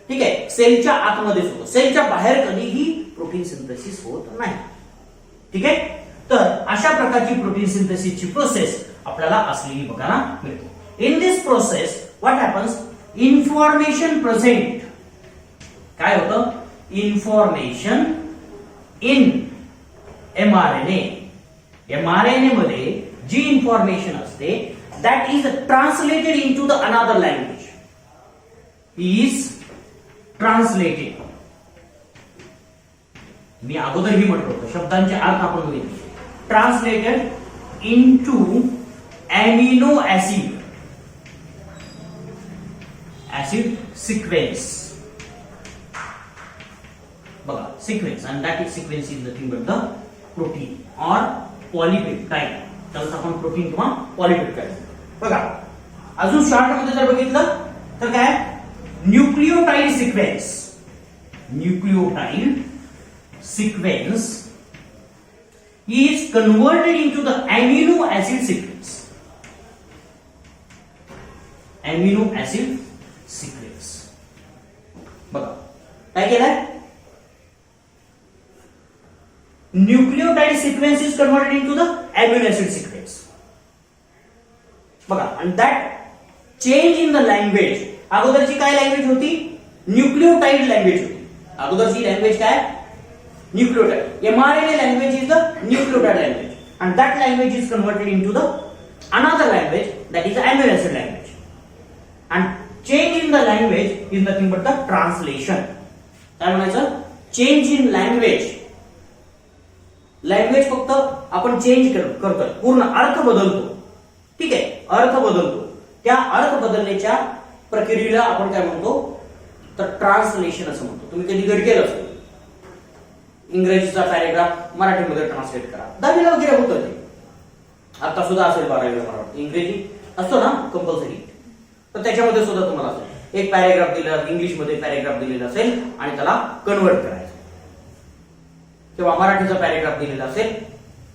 ठीक आहे. सेलच्या आतमध्ये होतं, सेलच्या बाहेर कधीही प्रोटीन सिंथेसिस होत नाही. ठीक आहे. तर अशा प्रकारची प्रोटीन सिंथेसिसची प्रोसेस आपल्याला असलेली बघायला मिळते. In this process what happens, information present. काय होतं? Information in mRNA. mRNA मध्ये जी इन्फॉर्मेशन असते that is translated into the another language. Is translated. मी अगोदरही म्हटलं होतं शब्दांचे अर्थ आपण बघितले. Translated into amino acid sequence. बघा, sequence and that is sequence is nothing but the protein or polypeptide. त्याला आपण प्रोटीन किंवा पॉलीपेप्टाइड. बघा, अजून शॉर्ट मध्ये जर बघितलं तर काय, nucleotide sequence. Nucleotide sequence is converted into the amino acid sequence. Amino acid sequence. बघा काय केलंय, nucleotide sequence is converted into the amino acid sequence. बघा, and that change in the language. अगोदरची काय लँग्वेज होती? न्यूक्लियोटाइड लँग्वेज होती. अगोदरची language काय? Nucleotide. mRNA language is the nucleotide language, and that language is converted into the another language that is the amino acid language. And change in the language is nothing but the translation. काय म्हणायचं? Change in language. Language फक्त आपण change करतोय, पूर्ण अर्थ बदलतो. ठीक आहे, अर्थ बदलतो. त्या अर्थ बदलण्याच्या प्रक्रियेला आपण काय म्हणतो तर ट्रान्सलेशन असं म्हणतो. तुम्ही कधी गड केलं असेल, इंग्रजीचा पॅरेग्राफ मराठीमध्ये ट्रान्सलेट करा. 10वीला वगैरे होतं ते, आता सुद्धा असेल 12वीला मला वाटतं. इंग्रजी असतो ना कंपल्सरी, तर त्याच्यामध्ये सुद्धा तुम्हाला असेल एक पॅरेग्राफ दिला, इंग्लिशमध्ये पॅरेग्राफ दिलेला असेल आणि त्याला कन्वर्ट करायचं, किंवा मराठीचा पॅरेग्राफ दिलेला असेल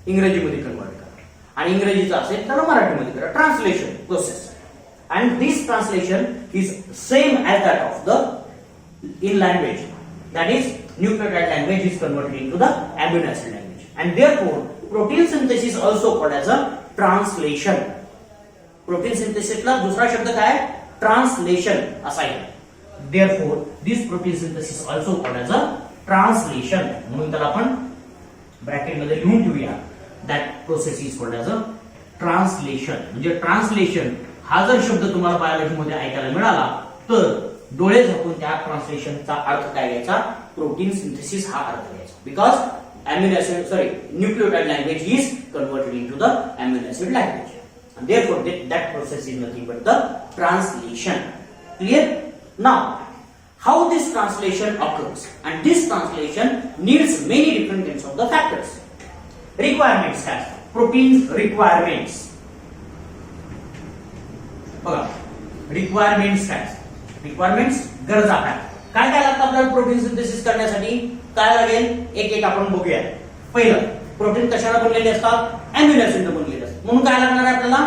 इंग्रजीमध्ये कन्वर्ट करा, आणि इंग्रजीचा असेल त्याला मराठीमध्ये करा. Translation process. And this translation is same as that of the in language, that is nucleotide language is converted into the amino acid language, and therefore protein synthesis also called as a translation. protein synthesis ला दुसरा शब्द काय? Translation असा आहे. therefore this protein synthesis also called as a translation. म्हणून त्याला आपण bracket मध्ये लिहून ठेवूया, that process is called as a translation. म्हणजे ट्रान्सलेशन हा जर शब्द तुम्हाला बायोलॉजी मध्ये ऐकायला मिळाला तर डोळे झाकून त्या ट्रान्सलेशनचा अर्थ काय घ्यायचा? प्रोटीन सिंथेसिस हा अर्थ घ्यायचा. Because amino acid nucleotide language is converted into the amino acid language, and therefore that process is nothing but the translation. Clear? Now how this translation occurs, and this translation needs many different kinds of the factors. Requirements काय? protein requirements. बघा, requirements काय? Requirements गरजा काय काय काय लागतं आपल्याला protein synthesis करण्यासाठी? काय लागेल एक एक आपण बघूया. पहिलं, प्रोटीन कशाला बनलेले असतात? अमिनो ऍसिड बनलेले असतात. म्हणून काय लागणार आहे आपल्याला?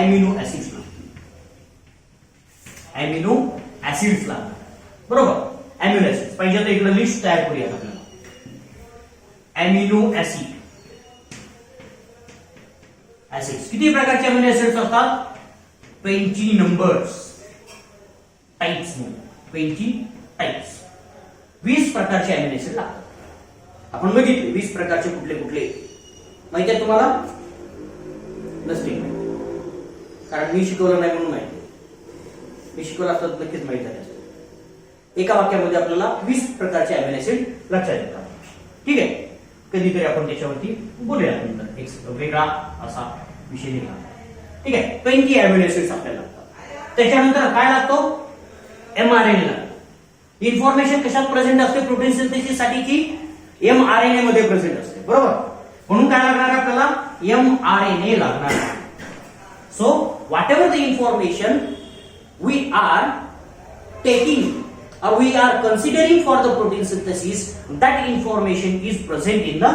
अमिनो ऍसिड्स लागतील. अमिनो ऍसिड्स लागतात. बरोबर, अमिनो ऍसिड पाहिजे तर इकडे लिस्ट तयार करूया आपल्याला. Amino acid. ऍसिड्स किती प्रकारचे अमिनो ऍसिड्स असतात? 20 numbers टाइप्स म्हणून 20 टाइप्स 20 प्रकारचे अमिनो ऍसिड लागतात. आपण बघितले 20 प्रकारचे कुठले कुठले माहिती आहे तुम्हाला? नसतील कारण मी शिकवलं नाही म्हणून माहिती. मी शिकवलं असतं तर नक्कीच माहिती झालं असतं. एका वाक्यामध्ये आपल्याला 20 प्रकारचे अमिनो ऍसिड लक्षात येतात. ठीक आहे, कधीतरी आपण त्याच्यावरती बोलूया नंतर एक वेगळा असा विषय निघाला. ठीक आहे, 20 अमिनो ऍसिड्स आपल्याला लागतात. त्याच्यानंतर काय लागतो? mRNA लागतो. इन्फॉर्मेशन कशात प्रेझेंट असते प्रोटीन सिंथेसिस साठी की mRNA मध्ये प्रेझेंट असते, बरोबर? म्हणून काय लागणार आहे आपल्याला? mRNA लागणार आहे. So whatever the information we are taking or we are considering for the protein synthesis, that information is present in the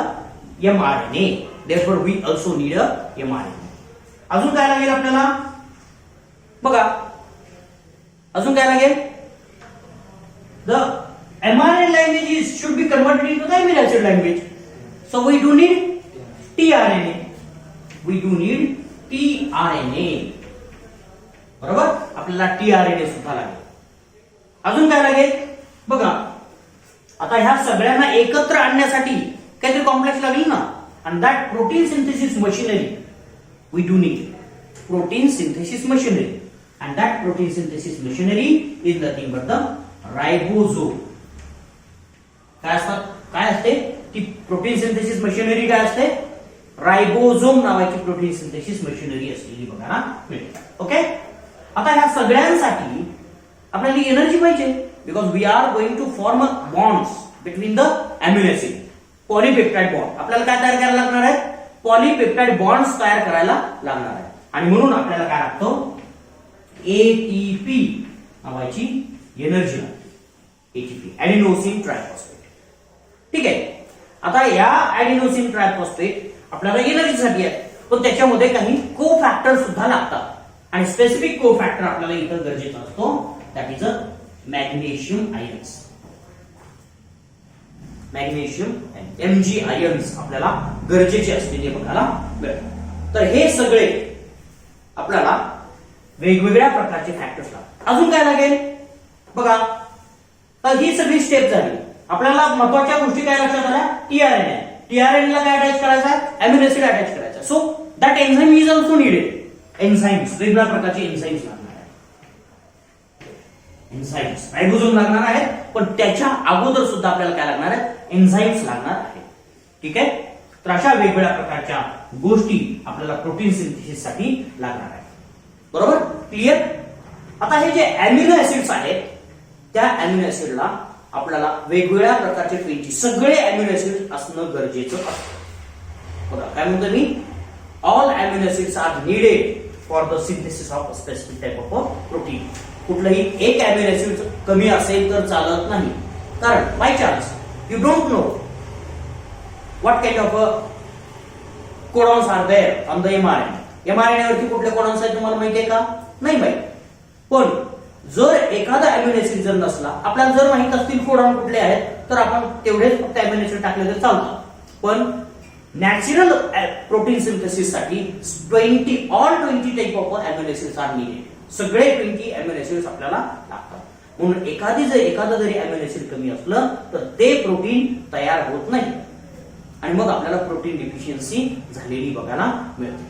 mRNA. Therefore we also need a mRNA. अजून काय लागेल आपल्याला? बघा अजून काय लागेल? The mRNA language should be converted into the amino acid language. So we do need tRNA. We do need tRNA. बरोबर? आपल्याला tRNA सुद्धा लागेल. अजून काय लागेल? बघा आता ह्या सगळ्यांना एकत्र आणण्यासाठी काहीतरी कॉम्प्लेक्स लागेल ना, and that protein synthesis machinery we do need protein synthesis machinery, and that protein synthesis machinery is nothing but the ribosome. काय असते ती प्रोटीन सिंथेसिस मशिनरी? काय असते? रायबोझोम नावाची प्रोटीन सिंथेसिस मशिनरी असलेली बघा मिळते. ओके, आता ह्या सगळ्यांसाठी आपल्याला एनर्जी पाहिजे, because we are going to form bonds between the amino acid. Polypeptide bond आपल्याला काय तयार करायला लागणार आहे? पॉलीपेप्टाइड बॉन्ड्स तयार करायला लागणार आहे. आणि म्हणून आपल्याला काय लागतं? एटीपी नावाची एनर्जी लागते. ATP adenosine triphosphate. ठीक आहे, आता या ऍडिनोसिन ट्रायफॉस्फेट आपल्याला एनर्जीसाठी आहे, पण त्याच्यामध्ये काही को फॅक्टर सुद्धा लागतात. आणि स्पेसिफिक को फॅक्टर आपल्याला इथं गरजेचा असतो. That is a magnesium ions. Magnesium and Mg ions आपल्याला गरजेचे असलेले बघायला मिळतात. तर हे सगळे आपल्याला वेगवेगळ्या प्रकारचे फॅक्टर्स लागतात. अजून काय लागेल? बघा तर ही सगळी स्टेप झाली. आपल्याला महत्त्वाच्या गोष्टी काय लक्षात आल्या? tRNA. tRNA ला काय अटॅच करायचा? अमिनो ऍसिड अटॅच करायचा. So that enzyme is also needed. Enzymes वेगवेगळ्या प्रकारचे एन्झाइम्स लागणार. एन्झाइम्स रायबोझोम लागणार आहेत, पण त्याच्या अगोदर सुद्धा आपल्याला काय लागणार आहे? एन्झाइम्स लागणार आहेत. ठीक आहे, तर अशा वेगवेगळ्या प्रकारच्या गोष्टी आपल्याला प्रोटीन सिंथेसिस साठी लागणार आहेत. बरोबर? क्लिअर? आता हे जे अमिनो ऍसिड्स आहेत त्या अमिनो ऍसिडला आपल्याला वेगवेगळ्या प्रकारचे 20 सगळे अमिनो ऍसिड असणं गरजेचं असतं. बघा काय म्हणतो मी? All amino acids are needed for the synthesis of a specific type of protein. कुठलंही एक अमिनो ऍसिड कमी असेल तर चालत नाही, कारण by chance you don't know what kind of codons are there on the mRNA. mRNA वरती कुठले कोडॉन्स आहेत तुम्हाला माहिती आहे का? नाही माहिती. पण जर एखादा अमिनो ऍसिड जर नसला, आपल्याला जर माहित असतील कोडॉन कुठले आहेत, तर आपण तेवढेच फक्त अमिनो ऍसिड टाकले तर चालतं. पण नॅचरल प्रोटीन सिंथेसिस साठी all 20 type of amino acids are needed. सगळे 20 अमिनो ऍसिड्स आपल्याला लागतात. म्हणून एखादं जरी अमिनो ऍसिड कमी असलं तर ते प्रोटीन तयार होत नाही, आणि मग आपल्याला प्रोटीन डिफिशियन्सी झालेली बघायला मिळते.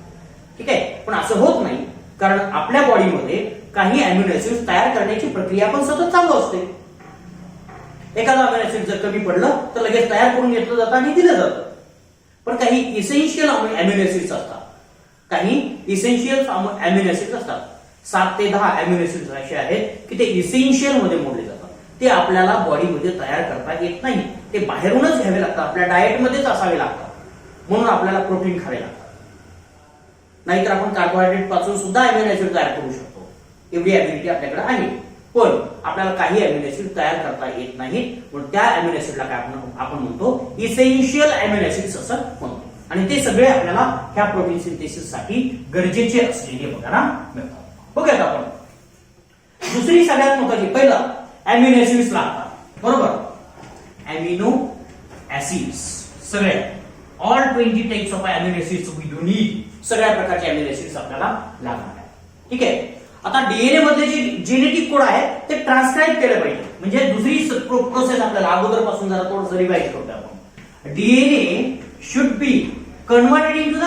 ठीक आहे, पण असं होत नाही, कारण आपल्या बॉडीमध्ये काही अमिनो ऍसिड तयार करण्याची प्रक्रिया पण सतत चालू असते. एखादा अमिनो ऍसिड जर कमी पडलं तर लगेच तयार करून घेतलं जातं आणि दिलं जातं. पण काही इसेन्शियल अमिनो ऍसिड्स असतात, काही इसेन्शियल अमिनो ऍसिड्स असतात. 7 ते 10 अमिनो ऍसिड्स असे आहेत की ते इसेन्शियल मध्ये मोडले जातात. ते आपल्याला बॉडीमध्ये तयार करता येत नाही, ते बाहेरूनच घ्यावे लागतात, आपल्या डाएटमध्येच असावे लागतात. म्हणून आपल्याला प्रोटीन खावे लागतात. नाहीतर आपण कार्बोहायड्रेट पासून सुद्धा अमिनो ऍसिड तयार करू शकतो, एवढी ऍबिलिटी आपल्याकडे आहे. पण आपल्याला काही अमिनो ऍसिड तयार करता येत नाही, म्हणून त्या अमिनो ऍसिडला काय आपण म्हणतो? इसेन्शियल अमिनो ऍसिड्स असं म्हणतो. आणि ते सगळे आपल्याला ह्या प्रोटीन सिंथेसिस साठी गरजेचे असलेले बघायला मिळतात. बघूयात आपण दुसरी सगळ्यात महत्वाची. पहिलं अमिनो ऍसिड्स लागतात, बरोबर? अमिनो ऍसिड्स सगळे all 20 types of amino acids we do need. सगळ्या प्रकारचे अमिनो ऍसिड्स आपल्याला लागणार आहे. ठीक आहे, आता डीएनए मधले जे जेनेटिक कोड आहे ते ट्रान्सक्राईब केलं पाहिजे. म्हणजे दुसरी प्रोसेस आपल्याला अगोदरपासून जरा थोडंसं रिवाइज करतो आपण. DNA should be converted into the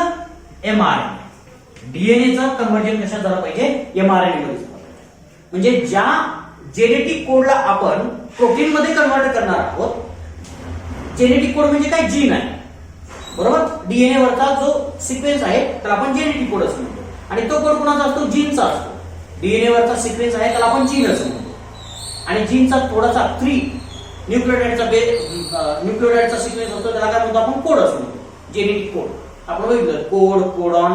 mRNA. डीएनएचं कन्व्हर्जन कशात झालं पाहिजे? एमआरएनए मध्ये झालं पाहिजे. म्हणजे ज्या जेनेटिक कोडला आपण प्रोटीन मध्ये कन्वर्ट करणार आहोत, जेनेटिक कोड म्हणजे काय? जीन आहे, बरोबर. डीएनए वरचा जो सिक्वेन्स आहे त्याला आपण जेनेटिक कोड असं म्हणतो. आणि तो कोड कोणाचा असतो? जीनचा असतो. डीएनए वरचा सिक्वेन्स आहे त्याला आपण जीन असं म्हणतो. आणि जीनचा थोडासा 3 न्यूक्लिओटाइडचा सिक्वेन्स असतो, त्याला काय म्हणतो आपण? कोड असं म्हणतो. जेनेटिक कोड आपण बघितलं, कोड, कोडॉन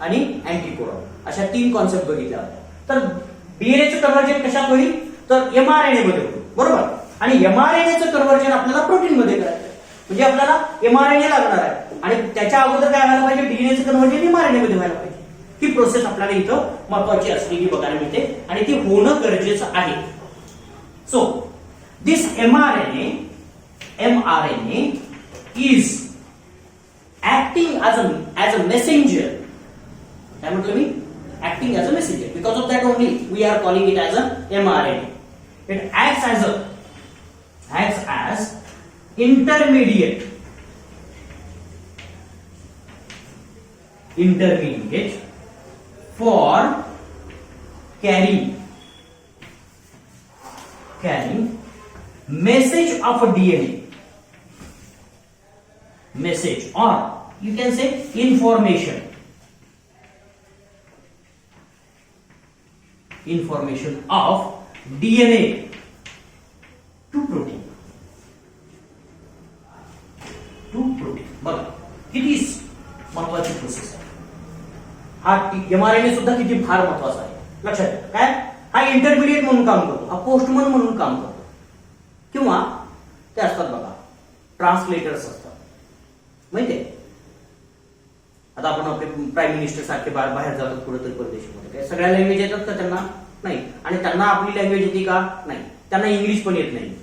आणि अँटीकोडॉन अशा 3 कॉन्सेप्ट बघितल्या. तर डीएनएचं कन्व्हर्जन कशात होईल? तर एमआरएनए मध्ये होईल, बरोबर. आणि एमआरएनएचं कन्व्हर्जन आपल्याला प्रोटीन मध्ये करायचं, म्हणजे आपल्याला एमआरएनए लागणार आहे. आणि त्याच्या अगोदर काय व्हायला पाहिजे? डीएनएचं कन्व्हर्जन एमआरएनए मध्ये व्हायला पाहिजे. ही प्रोसेस आपल्याला इथं महत्वाची असलेली बघायला मिळते आणि ती होणं गरजेचं आहे. So this mRNA is acting as a messenger. काय म्हटलं मी? Acting as a messenger. Because of that only we are calling it as a mRNA. It acts as intermediate for carrying message of a DNA, message, or you can say information of DNA to protein. बघा किती महत्वाची process आहे. हा mRNA सुद्धा किती फार महत्वाचा आहे. लक्षात घ्या. काय? हा इंटरमिडिएट म्हणून काम करतो, हा पोस्टमन म्हणून काम करतो, किंवा ते असतात बघा ट्रान्सलेटर्स असतात, माहितीये. आता आपण आपले प्राईम मिनिस्टर सारखे बाहेर जातात कुठेतरी परदेशामध्ये, काय सगळ्या लँग्वेज येतात का त्यांना? नाही. आणि त्यांना आपली लँग्वेज येते का? नाही. त्यांना इंग्लिश पण येत नाही.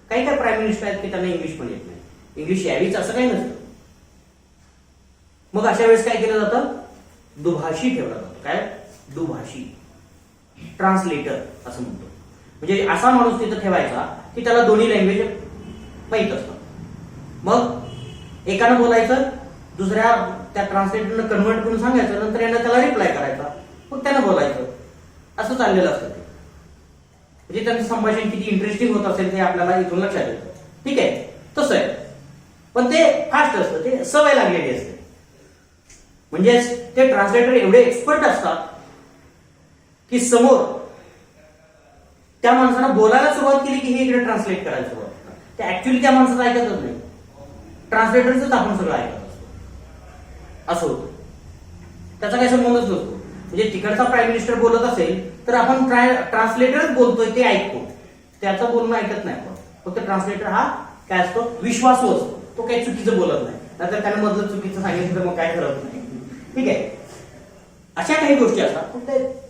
काही काय प्राईम मिनिस्टर आहेत की त्यांना इंग्लिश पण येत नाही. इंग्लिश यावीच असं काही नसतं. मग अशा वेळेस काय केलं जातं? दुभाषी ठेवला जातो. काय? दुभाषी, ट्रान्सलेटर असं म्हणतो. म्हणजे असा माणूस तिथं ठेवायचा की त्याला दोन्ही लँग्वेज माहित असतात. मग एकानं बोलायचं, दुसऱ्या त्या ट्रान्सलेटरनं कन्वर्ट करून सांगायचं, नंतर यानं त्याला रिप्लाय करायचा, मग त्यानं बोलायचं. असं चाललेलं असतं ते. म्हणजे त्यांचं संभाषण किती इंटरेस्टिंग होत असेल ते आपल्याला इथून लक्षात येतं. ठीक आहे, तसं आहे. पण ते फास्ट असतं, ते सवय लागलेली असते. म्हणजे ते ट्रान्सलेटर एवढे एक्सपर्ट असतात की समोर त्या माणसानं बोलायला सुरुवात केली की हे इकडे ट्रान्सलेट करायला सुरुवात करतात. ते ऍक्च्युअली त्या माणसाचं ऐकतच नाही, ट्रान्सलेटरच आपण सगळं ऐकत असतो. असं होतं. त्याचा काही संबंधच नसतो. म्हणजे तिकडचा प्राईम मिनिस्टर बोलत असेल तर आपण ट्रान्सलेटरच बोलतोय ते ऐकतो, त्याचं बोलणं ऐकत नाही आपण. फक्त ट्रान्सलेटर हा काय असतो? विश्वासू असतो. तो काही चुकीचं बोलत नाही, नाहीतर त्याने मधलं चुकीचं सांगितलं तर मग काय ठरवत नाही. ठीक आहे, अशा काही गोष्टी असतात.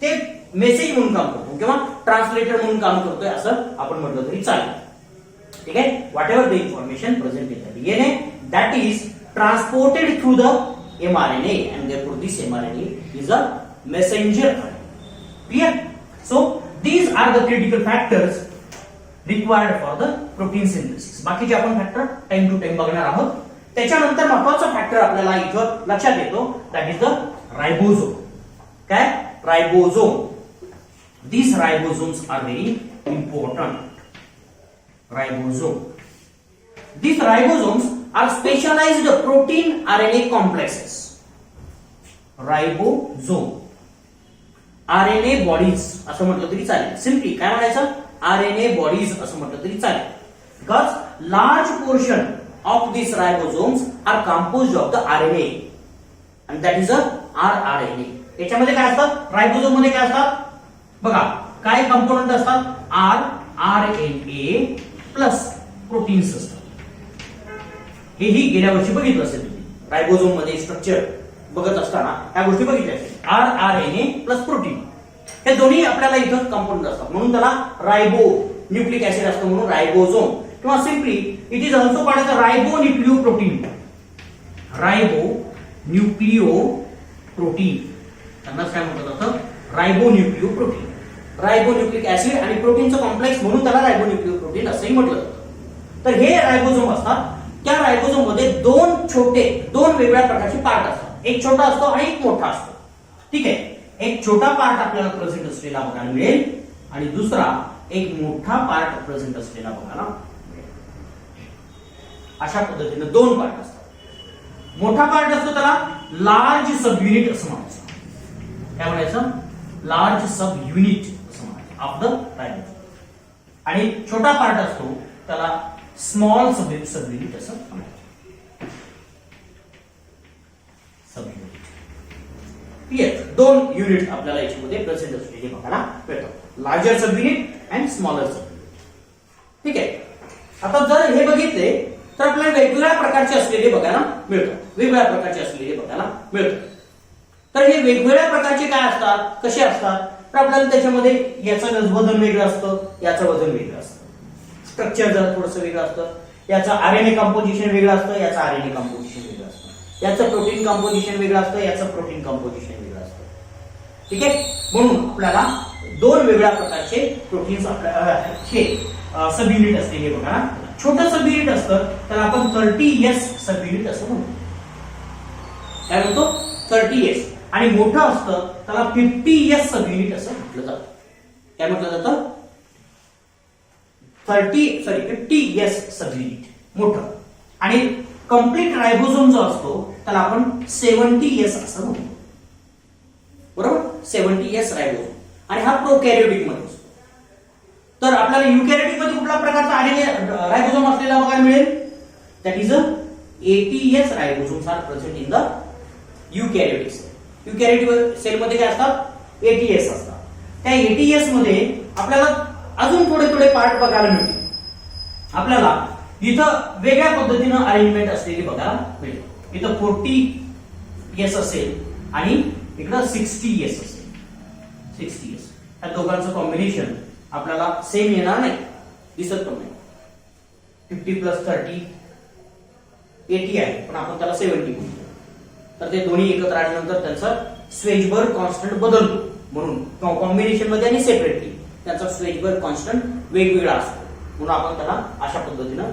ते मेसेज म्हणून काम करतो किंवा ट्रान्सलेटर म्हणून काम करतोय असं आपण म्हटलं तरी चालेल. ठीक आहे. What ever the information present in the DNA that is transported through the mRNA and therefore this mRNA is a messenger RNA. Clear? So these are the critical factors required for the protein synthesis. बाकीचे आपण factor time to time बघणार आहोत. त्याच्यानंतर महत्त्वाचा factor आपल्याला इथं लक्षात येतो, दॅट इज द रायबोझोम. काय? Ribosome. These ribosomes are very important. These ribosomes are specialized protein RNA complexes. Ribosome, RNA bodies असं म्हटलं तरी चालेल. सिम्पली काय म्हणायचं? RNA bodies असं म्हटलं तरी चालेल. Because large portion of these ribosomes are composed of the RNA and that is a rRNA. याच्यामध्ये काय असतात? रायबोझोम मध्ये काय असतात? बघा काय कंपोनंट असतात? rRNA प्लस प्रोटीन्स असतात. हेही गेल्या वर्षी बघितलं असेल तुम्ही. रायबोझोम मध्ये स्ट्रक्चर बघत असताना या गोष्टी बघितल्या असेल. rRNA प्लस प्रोटीन हे दोन्ही आपल्याला इथं कंपाऊंड असतात, म्हणून त्याला रायबो न्यूक्लिक ऍसिड असतं म्हणून रायबोझोम. किंवा simply it is also called as ribonucleoprotein. Ribonucleoprotein त्यांनाच काय म्हटलं जातं? रायबोन्यूक्लियोप्रोटीन. रायबोन्यूक्लिक ऍसिड आणि प्रोटीनचं कॉम्प्लेक्स म्हणून त्याला रायबोन्यूक्लियोप्रोटीन असंही म्हटलं जातं. तर हे रायबोझोम असतात. त्या रायबोझोम मध्ये दोन वेगळ्या प्रकारचे पार्ट असतात. एक छोटा असतो आणि एक मोठा असतो. ठीक आहे. एक छोटा पार्ट आपल्याला प्रेझेंट असलेला बघायला मिळेल आणि दुसरा एक मोठा पार्ट प्रेझेंट असलेला बघायला मिळेल. अशा पद्धतीने दोन पार्ट असतात. मोठा पार्ट असतो त्याला लार्ज सब युनिट असं म्हणायचं. काय म्हणायचं? लार्ज सब युनिट असं म्हणायचं ऑफ द रायबोझोम. आणि छोटा पार्ट असतो त्याला स्मॉल सब युनिट असं म्हणायचं. Sub unit. क्लियर? दोन युनिट आपल्याला याच्यामध्ये प्रेझेंट असलेले बघायला मिळतात. Larger sub unit and smaller sub unit. ठीक आहे. आता जर हे बघितले तर आपल्याला वेगवेगळ्या प्रकारचे असलेले बघायला मिळतात. वेगवेगळ्या प्रकारचे असलेले बघायला मिळतात. तर हे वेगवेगळ्या प्रकारचे काय असतात, कसे असतात, तर आपल्याला त्याच्यामध्ये याचं वजन वेगळं असतं, याचं वजन वेगळं असतं. स्ट्रक्चर जर थोडंसं वेगळं असतं. याचं आरएनए कंपोजिशन वेगळं असतं, याचं आरएनए कंपोजिशन वेगळं असतं. याचं प्रोटीन कंपोजिशन वेगळं असतं, याचं प्रोटीन कंपोजिशन वेगळं असतं. ठीक आहे. म्हणून आपल्याला दोन वेगळ्या प्रकारचे प्रोटीन्स हे सब युनिट असलेले बघा. छोटं सब युनिट असतं त्याला आपण 30S सब युनिट असं म्हणतो. काय म्हणतो? 30S. आणि मोठं असतं त्याला 50S सब युनिट असं म्हटलं जातं. काय म्हटलं जातं? 50S सब युनिट मोठं. आणि कंप्लीट रायबोझोम जो असतो त्याला आपण 70S असं म्हणतो. बरोबर? 70S ribosome. आणि हा प्रोकॅरियोटिक मध्ये असतो. तर आपल्याला युकॅरियोटिक मध्ये कुठल्या प्रकारचा आरएनए रायबोझोम असलेला बघायला मिळेल? That is 80S ribosomes are present in the eukaryotic cell. Eukaryotic cell मध्ये काय असतात? 80S असतात. त्या 80S मध्ये आपल्याला अजून थोडे पार्ट बघायला मिळतील. आपल्याला इथं वेगळ्या पद्धतीनं अरेंजमेंट असलेली बघायला मिळेल. इथं 40S असेल आणि इकडं 60S असेल. 60S या दोघांचं कॉम्बिनेशन आपल्याला सेम येणार नाही, दिसत पण नाही. 50 + 30 80 आहे, पण आपण त्याला 70 म्हणतो. तर ते दोन्ही एकत्र आल्यानंतर त्यांचा स्वेजबर्ग कॉन्स्टंट बदलतो. म्हणून कॉम्बिनेशन मध्ये आणि सेपरेटली त्यांचा स्वेजबर्ग कॉन्स्टंट वेगवेगळा असतो. म्हणून आपण त्याला अशा पद्धतीनं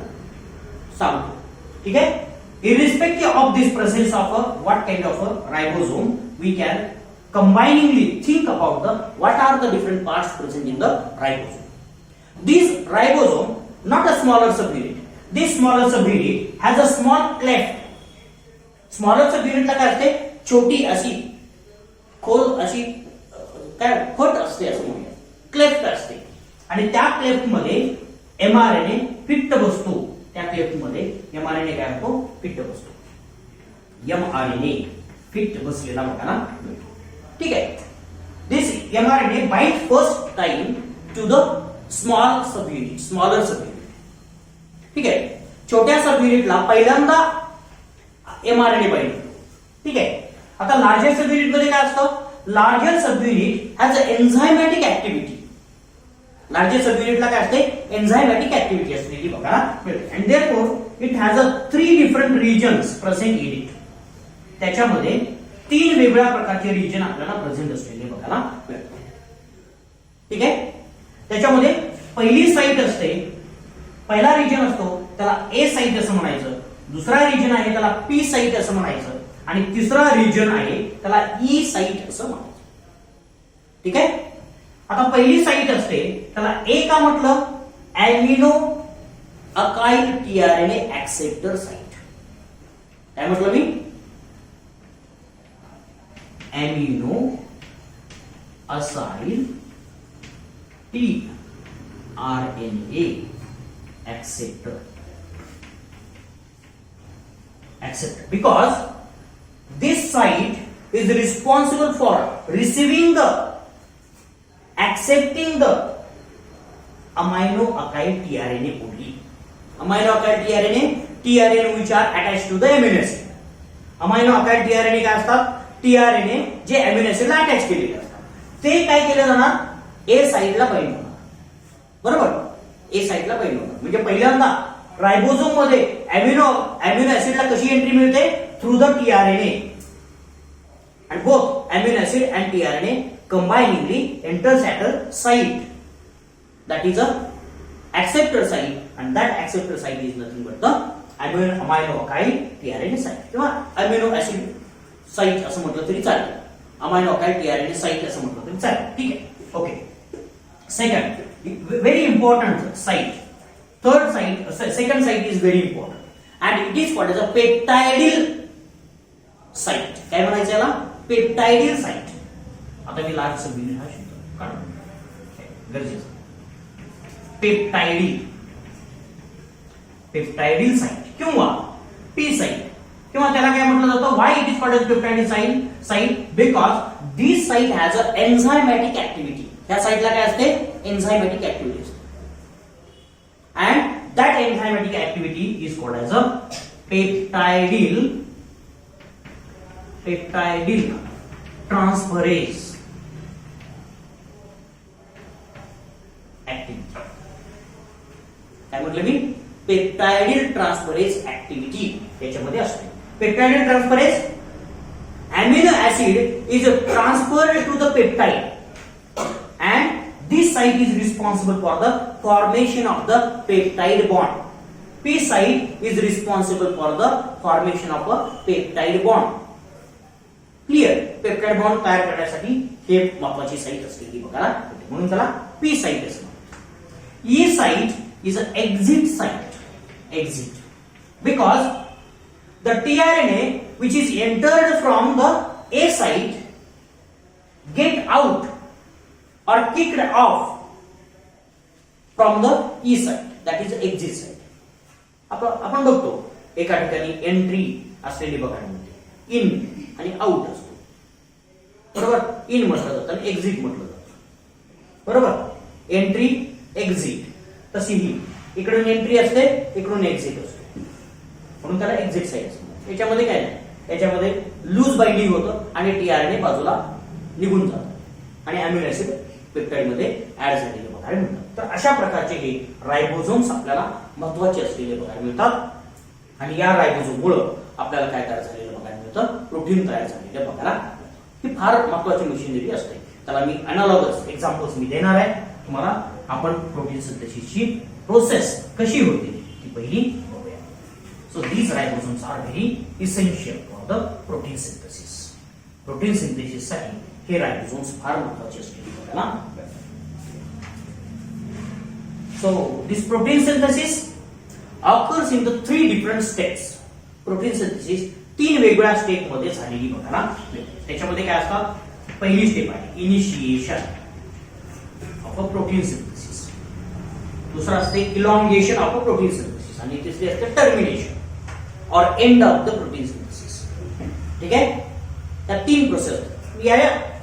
सांगतो. ठीक आहे. Irrespective of this presence of what kind of a ribosome, we can combiningly think about what are the different parts present in the ribosome. This ribosome, not a smaller subunit. This smaller subunit has a small cleft. Smaller subunit ला काय असते? छोटी अशी खोल अशी काय फट असते असं म्हणूया. क्लेफ्ट असते. आणि त्या क्लेफ्ट मध्ये mRNA फिट बसतो. त्या क्लेफ्ट मध्ये mRNA काय होतो? फिट बसतो. mRNA फिट बसलेला बघायला मिळतो. ठीक आहे. दिस mRNA binds first time to the small subunit, smaller subunit. ठीक आहे. छोट्या सबयुनिटला पहिल्यांदा mRNA बाइंड होतो. ठीक आहे. आता लार्जर सबयुनिट मध्ये काय असतं? Larger subunit has a enzymatic activity. Larger सबयुनिटला काय असते? एन्झायमॅटिक ऍक्टिव्हिटी असलेली बघायला मिळते. And therefore it has 3 different regions present in it. त्याच्यामध्ये 3 वेगळ्या प्रकारचे रिजन आपल्याला प्रेझेंट असलेले बघायला मिळतात. ठीक आहे. त्याच्यामध्ये पहिली साइट असते, पहिला रिजन असतो त्याला ए साइट असं म्हणायचं. दुसरा रिजन आहे त्याला पी साइट असं म्हणायचं. आणि तिसरा रिजन आहे त्याला ई साइट असं म्हणायचं. ठीक आहे. आता पहिली साइट असते त्याला ए का म्हटलं? Amino acyl tRNA acceptor site. काय म्हटलं मी? Amino acyl tRNA acceptor. Because this site is responsible for receiving the accepting the amino acyl tRNA only. Amino acyl tRNA which are attached to the amino acid. Amino acyl tRNA काय असतात? tRNA जे amino acid ला attach केलेले असतात. ते काय केलं जाणार? ए साइडला बाइंड होणार. बरोबर? ए साइडला बाइंड होणार. म्हणजे पहिल्यांदा रायबोझोम मध्ये अॅमिनो ऍसिडला कशी एंट्री मिळते? Through the tRNA. and both amino acid and tRNA combiningly enters at a site, that is a acceptor site, and that acceptor site is nothing but the amino alkyl tRNA site किंवा amino acid site असं म्हटलं तरी चालेल, amino alkyl tRNA site असं म्हटलं तरी चालेल. ठीक आहे. Okay. Second, very important site. Third site, second site is very important and it is called as a peptidyl site. काय म्हणायचं याला? Peptidyl site. आता मी लास्ट सबमिट हा शब्द काढतो गरजेचं. पेप्टाइडिल साइट किंवा पी साइट किंवा त्याला काय म्हटलं जातं, why it is called as peptidyl site? Because this site has a enzymatic activity. या साइटला काय असते? एन्झायमॅटिक ऍक्टिव्हिटी असते. and that enzymatic activity is called as a peptidyl transferase activity. काय म्हटलं मी? पेप्टाइडिल ट्रान्सफरेज ऍक्टिव्हिटी याच्यामध्ये असते. Peptidyl transferase, amino acid is transferred to the peptide and this site is responsible for the formation of the peptide bond. P site is responsible for the formation of a peptide bond. Clear? Peptide bond तयार करण्यासाठी हे महत्त्वाची site असते की बघा, म्हणून त्याला P site असं म्हणतात. E site is an exit site. Exit. Because the tRNA which is entered from the A site get out or kicked off from the E site, that is exit site. आपण बघतो एका ठिकाणी entry असलेली बघायला in आणि out असतो, बरोबर? In म्हटलं जातं आणि एक्झिट म्हटलं जातं, बरोबर? Entry exit. तशी ही इकडून एंट्री असते, इकडून एक्झिट असतो, म्हणून त्याला एक्झिट साइट असतं. याच्यामध्ये काय नाही, याच्यामध्ये लूज बाइंडिंग होतं आणि टीआरएनए बाजूला निघून जातं आणि अमिनो ऍसिड पेप्टाइड मध्ये ऍड झालेले बघायला मिळतात. तर अशा प्रकारचे हे रायबोझोम्स आपल्याला महत्त्वाचे असलेले बघायला मिळतात आणि या रायबोझोममुळे आपल्याला काय तयार झालेलं बघायला मिळतं? प्रोटीन तयार झालेले बघायला मिळतं. ही फार महत्त्वाची मशिनरी असते. त्याला मी अनालॉगस एक्झाम्पल्स मी देणार आहे तुम्हाला. आपण प्रोटीन सिंथेसिसची प्रोसेस कशी होते ती पहिली बघूया. So these ribosomes are very essential for the protein synthesis. Protein synthesis साठी हे रायबोझोम्स फार महत्त्वाचे असलेले बघायला मिळतात. So this protein synthesis occurs in the 3 different steps. Protein synthesis 3 वेगवेगळ्या स्टेप मध्ये झालेली बघायला मिळते. त्याच्यामध्ये काय असतात? पहिली स्टेप आहे initiation of a protein synthesis, दुसरा असते elongation of a protein synthesis आणि तिसरी असते टर्मिनेशन और end of the protein synthesis. ठीक आहे? त्या 3 प्रोसेस. या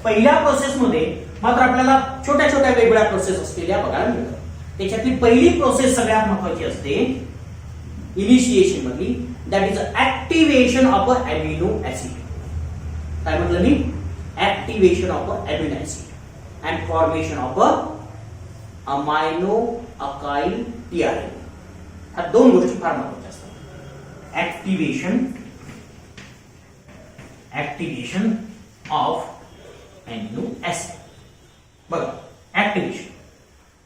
पहिल्या प्रोसेस मध्ये मात्र आपल्याला छोट्या छोट्या वेगवेगळ्या प्रोसेस असलेल्या बघायला मिळतात. त्याच्यातली पहिली प्रोसेस सगळ्यात महत्त्वाची असते इनिशिएशन मधली, that is activation of a amino acid. काय म्हटलं मी? Activation of a amino acid and formation of a amino acyl tRNA. ह्या 2 गोष्टी फार महत्त्वाच्या असतात. Activation of amino acid. बघा, ऍक्टिव्हेशन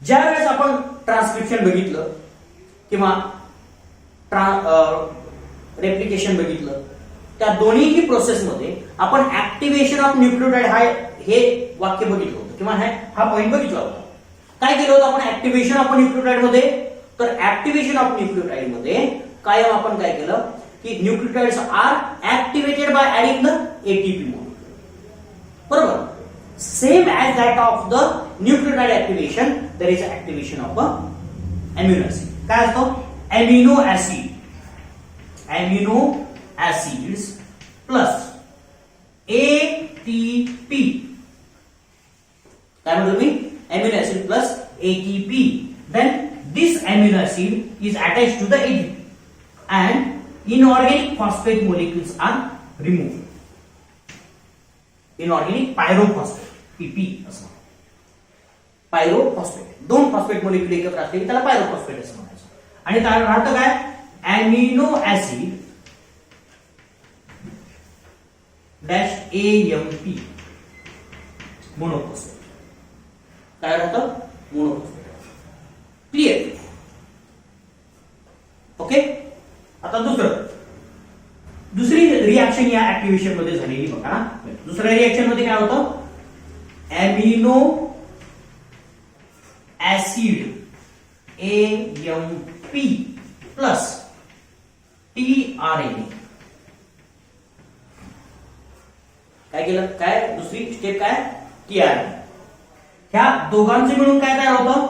ज्या वेळेस आपण ट्रान्सक्रिप्शन बघितलं किंवा रेप्लिकेशन बघितलं, त्या दोन्हीही प्रोसेसमध्ये आपण ऍक्टिव्हेशन ऑफ न्यूक्लियोटाइड हे वाक्य बघितलं होतं किंवा हा पॉइंट बघितला होता. काय केलं होतं आपण ऍक्टिव्हेशन ऑफ न्यूक्लियोटाइड मध्ये? तर ऍक्टिव्हेशन ऑफ न्यूक्लियोटाइड मध्ये कायम आपण काय केलं की nucleotides are activated by adding the ATP mode, बरोबर? Same as that of the nucleotide activation, there is activation of a amino acid. काय असतो? amino acids plus ATP. काय म्हणतो मी? amino acid plus ATP. Then this amino acid is attached to the ATP and inorganic phosphate molecules are removed. Inorganic pyrophosphate PP असं. Pyrophosphate 2 phosphate molecule एकत्र असले की त्याला pyrophosphate असं म्हणायचं. आणि काय राहतं? काय? Amino acid dash AMP monophosphate. काय होतं? मोनोफॉस्फेट. क्लिअर? ओके. आता दुसरी रिएक्शन या ऍक्टिव्हेशन मध्ये झालेली बघा ना. दुसऱ्या रिएक्शन मध्ये काय होतं? Amino acid AMP plus tRNA. काय केलं? काय दुसरी स्टेप काय? tRNA. ह्या दोघांचे मिळून काय तयार होतं?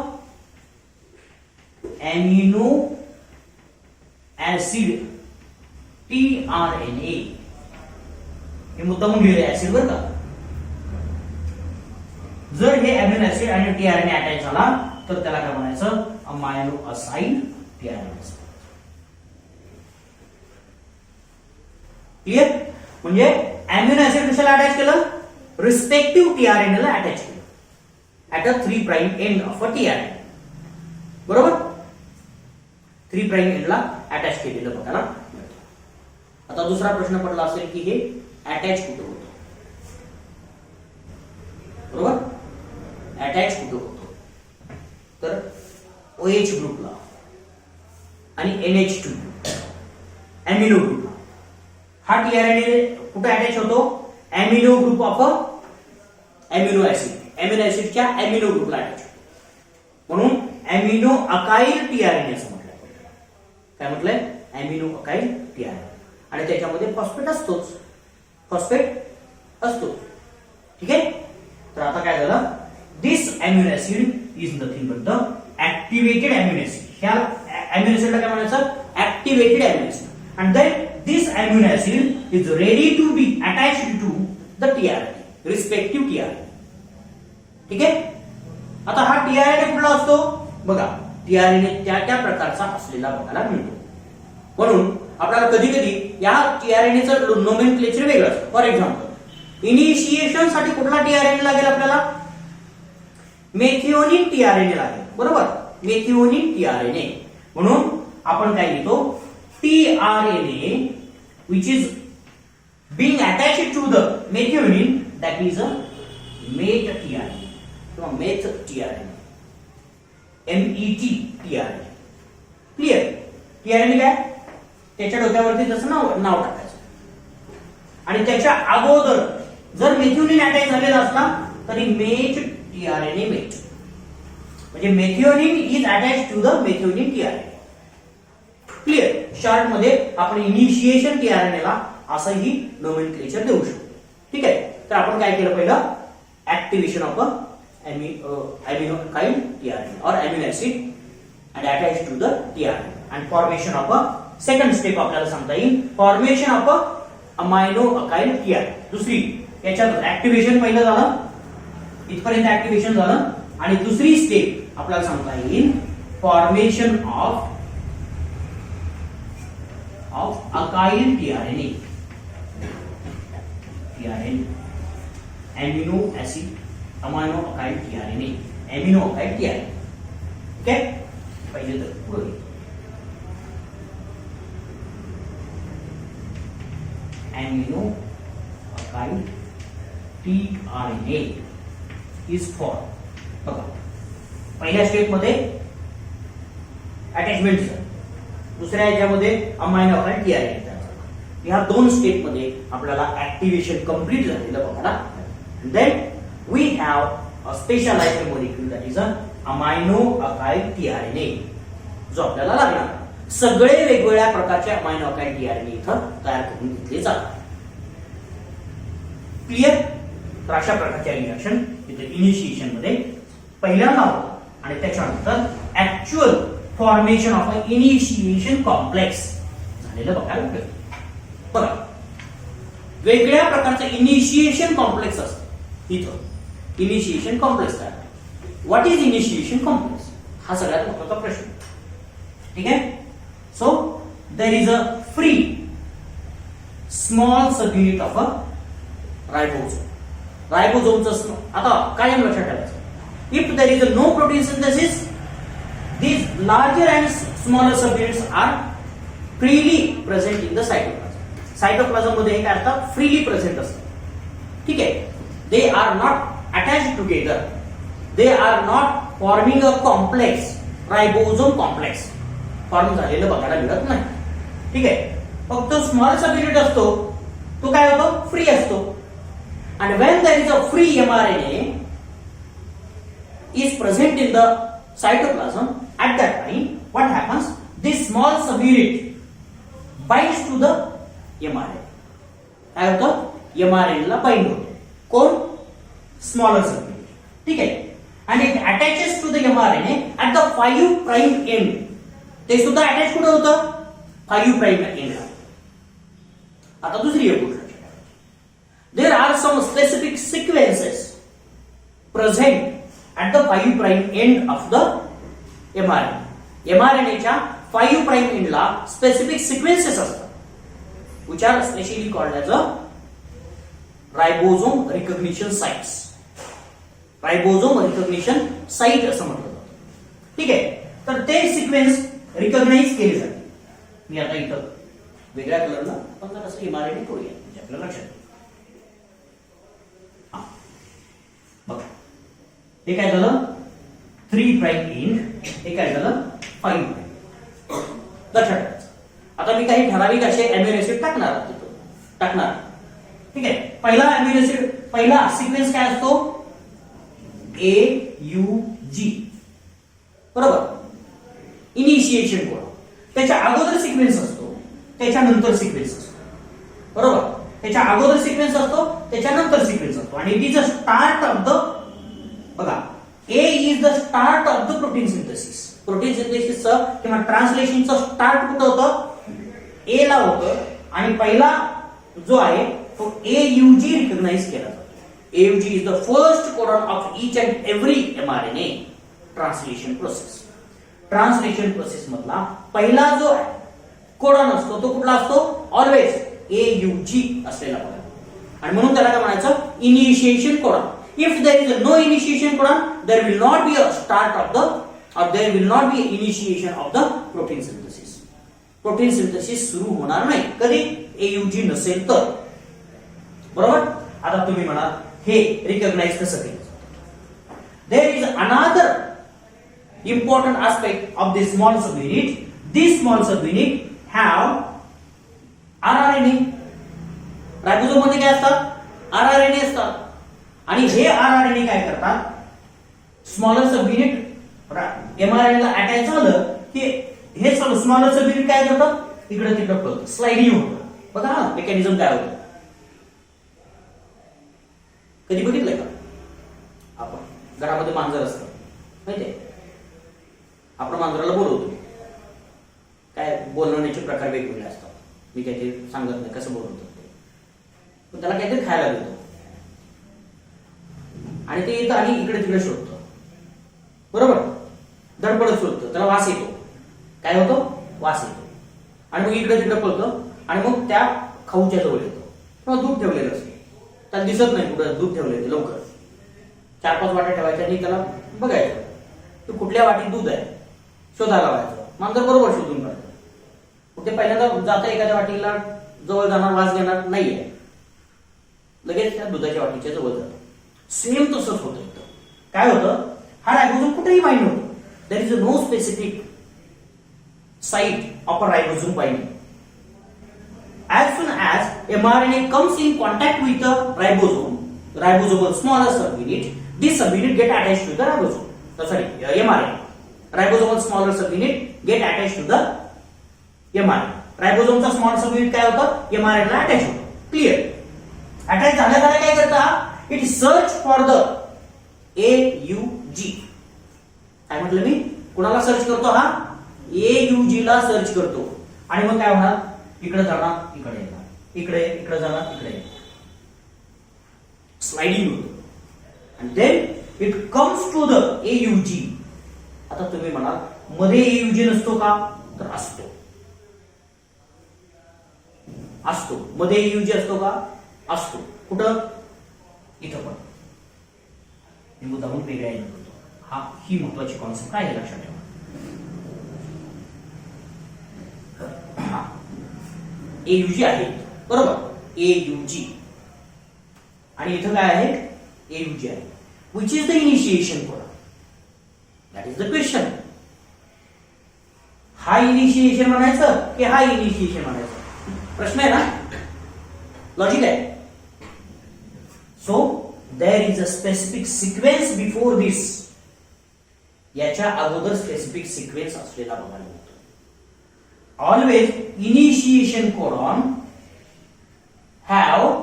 Amino acid tRNA. हे मुद्दामून लिहिले ऍसिड बरं का. जर हे अॅमिनो ऍसिड आणि tRNA अटॅच झाला तर त्याला काय म्हणायचं? Amino acyl tRNA. क्लिअर? म्हणजे अॅमिनो ऍसिड कशाला अटॅच केलं? रिस्पेक्टिव्ह tRNA ला अटॅच केलं at a 3 prime end of a tRNA. बरोबर? 3 प्राइम एंडला अटॅच केलेलं बघा ना. आता दुसरा प्रश्न पडला असेल की हे अटॅच कुठं होतं? बरोबर? अटॅच कुठं होतं? तर OH ग्रुपला आणि NH2 अॅमिनो ग्रुपला. हा tRNA कुठे अटॅच होतो? Amino group of amino acid. Amino ऍसिडच्या अॅमिनो ग्रुपला अटॅच होतो. म्हणून अॅमिनो अकाइल tRNA असं म्हटलंय. काय म्हटलंय? Amino acyl tRNA. आणि त्याच्यामध्ये फॉस्फेट असतोच. फॉस्फेट असतो. ठीक आहे? तर आता काय झालं? This amino acid is nothing but the activated amino acid. ह्या अॅमिनो ऍसिडला काय म्हणायचं? Activated amino acid. and then this amino acid is ready to be attached to the tRNA, respective tRNA. ठीक आहे? आता हा tRNA कुठला असतो? बघा, tRNA त्या प्रकारचा असलेला बघायला मिळतो. म्हणून आपल्याला कधी कधी या tRNAचं नोमेनक्लेचर वेगळं असतं. फॉर एक्झाम्पल, इनिशिएशन साठी कुठला tRNA लागेल आपल्याला? मेथिओनिन tRNA लागेल. बरोबर? Methionine tRNA. म्हणून आपण काय लिहितो? tRNA which is being attached to the methionine, that is a met tRNA किंवा met tRNA, MET tRNA. Clear? tRNA काय? त्याच्या डोक्यावरती जसं नाव टाकायचं आणि त्याच्या अगोदर जर मेथिओनिन अटॅच झालेला असला तरी मेट tRNA मेट. म्हणजे methionine is attach to the methionine tRNA. Clear? Short मध्ये आपण इनिशिएशन tRNA ला असंही नोमेनक्लेचर देऊ शकतो. ठीक आहे? तर आपण काय केलं? पहिलं activation of amino acyl tRNA और amino acid and attach to the tRNA and formation of a second step आपल्याला सांगता येईल, formation of a amino acyl tRNA. दुसरी याच्यात ऍक्टिव्हेशन पहिलं झालं, इथपर्यंत ऍक्टिव्हेशन झालं आणि दुसरी स्टेप आपल्याला सांगता येईल formation of acyl tRNA. Amino acid amino acyl tRNA, amino acyl tRNA. ठीक आहे? पहिले तर पुढे amino acyl tRNA is for. बघा, पहिल्या स्टेप मध्ये अटॅचमेंट झालं, दुसऱ्या याच्यामध्ये अमायनो अकाइल tRNA. या दोन स्टेप मध्ये आपल्याला ऍक्टिव्हेशन कंप्लीट झालेलं बघा. Then we have a specialized molecule that is a amino acyl tRNA, जो आपल्याला लागणार. सगळे वेगवेगळ्या प्रकारचे अमायनो अकाइल tRNA इथं तयार करून घेतले जातात. क्लिअर? तर अशा प्रकारच्या रिएक्शन इथे इनिशिएशन मध्ये पहिल्यांदा होतं आणि त्याच्यानंतर actual formation of a initiation complex झालेलं बघायला मिळतं. बघा, वेगळ्या प्रकारचं इनिशिएशन कॉम्प्लेक्स असतं इथं. इनिशिएशन कॉम्प्लेक्स काय? What is initiation complex? हा सगळ्यात महत्त्वाचा प्रश्न. ठीक आहे? So there is a free small subunit of a ribosome. रायबोसोमचं आता कायम लक्षात ठेवायचं, if there is a no protein synthesis, these larger and smaller subunits are freely present in the cytoplasm. Cytoplasm मध्ये हे काय असतात, फ्रीली प्रेझेंट असतात. ठीक आहे. They are not attach together, they are not forming a complex, ribosome complex form झालेलं बघायला मिळत नाही. ठीक आहे. फक्त स्मॉल सब युनिट असतो, तो काय होतो, फ्री असतो. आणि when there is a free mRNA is present in the cytoplasm, at that time what happens, this small subunit binds to the mRNA. काय होतं, mRNA ला बाइंड होतो. कोण, स्मॉलर सबयुनिट. ठीक आहे. आणि it attaches to the mRNA at the 5 prime end. ते सुद्धा अटॅच कुठे होतं, 5 प्राइम एंड. आता दुसरी एक गोष्ट, there are some specific sequences present at the 5 prime end of the mRNA. mRNA च्या 5 prime end ला specific sequences असतात, which are specially called as a ribosome recognition sites. ribosome recognition site असं म्हटलं जातं. ठीक आहे. तर ते सिक्वेन्स रिकॉग्नाइज केले जाते. मी आता इथं वेगळ्या कलरला आपण कसं mRNA करूया म्हणजे आपल्याला लक्षात येईल. बघा, हे काय झालं, 3 प्राइम एंड, हे काय झालं, 5 प्राइम. लक्षात ठेवायचं. आता मी काही ठराविक असे अमिनो ऍसिड टाकणार. ठीक आहे. पहिला अमिनो ऍसिड, पहिला सिक्वेन्स काय असतो, AUG, बरोबर, इनिशिएशन कोड. त्याच्या अगोदर सिक्वेन्स असतो, त्याच्यानंतर सिक्वेन्स असतो, बरोबर. त्याच्या अगोदर सिक्वेन्स असतो, त्याच्यानंतर सिक्वेन्स असतो. आणि it is a start of the, बघा, A is the start of the protein synthesis. Protein सिंथेसिसचं किंवा ट्रान्सलेशनचं स्टार्ट कुठं होतं, ए ला होतं. आणि पहिला जो आहे तो AUG रिकॉग्नाइज केला जातो. AUG is the first codon of each and every mRNA translation process. Translation process मधला पहिला जो कोडॉन असतो तो कुठला असतो, ऑलवेज AUG असलेला कोडॉन. आणि म्हणून त्याला काय म्हणायचं, initiation codon. If there is no initiation codon, there will not be a start of the, or there will not be initiation of the protein synthesis. Protein synthesis सुरू होणार नाही कधी, AUG नसेल तर, बरोबर. आता तुम्ही म्हणा हे रिकॉग्नाइज कसं केलं. There is another important aspect of this small subunit. This small subunit have RRNA. Ribosome मध्ये काय असतात, RRNA असतात. आणि हे RRNA काय करतात, स्मॉलर सबयुनिट mRNA ला अटॅच झालं की हे स्मॉलर सबयुनिट काय करतात, इकडे तिकडे पळतं, स्लाइडिंग होतं. बघा हा मेकॅनिझम काय होतं, कधी बघितलंय का आपण, घरामध्ये मांजर असतं माहितीये, आपण मांजराला बोलवतो, काय बोलवण्याचे प्रकार वेगवेगळे असतात. मी काही सांगत नाही कसं बोलवतो ते, पण त्याला काहीतरी खायला देतो आणि ते येतं आणि इकडे तिकडे शोधतं, बरोबर, धडपडत शोधतं, त्याला वास येतो. काय होतो, वास येतो. आणि मग इकडे तिकडे पळतं आणि मग त्या खाऊच्या जवळ येतो. किंवा दूध ठेवलेलं असतं, त्याला दिसत नाही कुठं दूध ठेवलेलं. लवकर 4-5 वाट्या ठेवायच्या आणि त्याला बघायचं की कुठल्या वाटीत दूध आहे, शोधायला लावायचं. मांजर बरोबर शोधून काढतं. कुठे पहिल्यांदा जातं एखाद्या वाटीला जवळ जाणार, वास घेणार नाहीये, लगेच त्या दुधाच्या वाटीच्या जवळ जातं. सेम तसंच होतं इथं. काय होतं, हा रायबोझोम कुठेही बाइंड होतो. There is no specific site of a ribosome binding. As soon as mRNA comes in contact with the ribosomal smaller subunit, this subunit get attached to the ribosome. mRNA. Ribosomal smaller subunit get attached to the mRNA. रायबोझोमचा small subunit काय होतं, mRNA ला attach होतं. Clear. Attach झाल्या काय करता, it search for the AUG. काय म्हटलं मी, कुणाला सर्च करतो, हा AUG ला सर्च करतो. आणि मग काय होणार, इकडे जाणार, इकडे येणार, इकडे इकडे जाणार, इकडे येणार, स्लाइडिंग होतं. आणि then it comes to the AUG. आता तुम्ही म्हणाल मध्ये AUG नसतो का, तर असतो. असतो मध्ये AUG असतो का, असतो. कुठं, इथं पण. मी मुद्दामून वेगळ्या येणार होतो. ही महत्वाची कॉन्सेप्ट आहे, लक्षात ठेवा. AUG आहे, बरोबर AUG आणि इथं काय आहे AUG आहे. Which is the initiation codon? That is the question. हा इनिशिएशन म्हणायचं की हा इनिशिएशन म्हणायचं प्रश्न आहे ना. लॉजिक आहे. So there is a specific sequence before this. याच्या अगोदर स्पेसिफिक सिक्वेन्स असलेला बघायला मिळतो. Always initiation codon have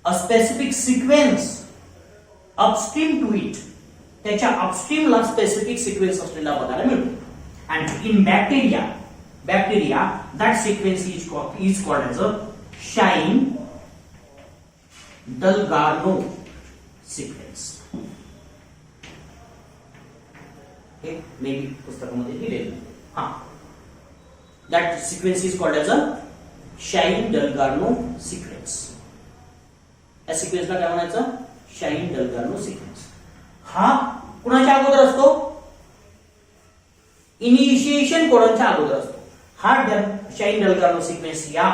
a specific sequence upstream to it. त्याच्या अपस्ट्रीमला स्पेसिफिक सिक्वेन्स असलेला बघायला मिळतो. And in bacteria, that sequence is called as a Shine-Dalgarno sequence. Okay, maybe पुस्तकामध्ये लिहिलेलं आहे. हा, that sequence is called as a Shine-Dalgarno sequence. या सिक्वेन्सला काय म्हणायचं? Shine-Dalgarno sequence. हा कुणाच्या अगोदर असतो? इनिशिएशन कोडॉनच्या अगोदर असतो. हा शाइन-डलगार्नो सिक्वेन्स या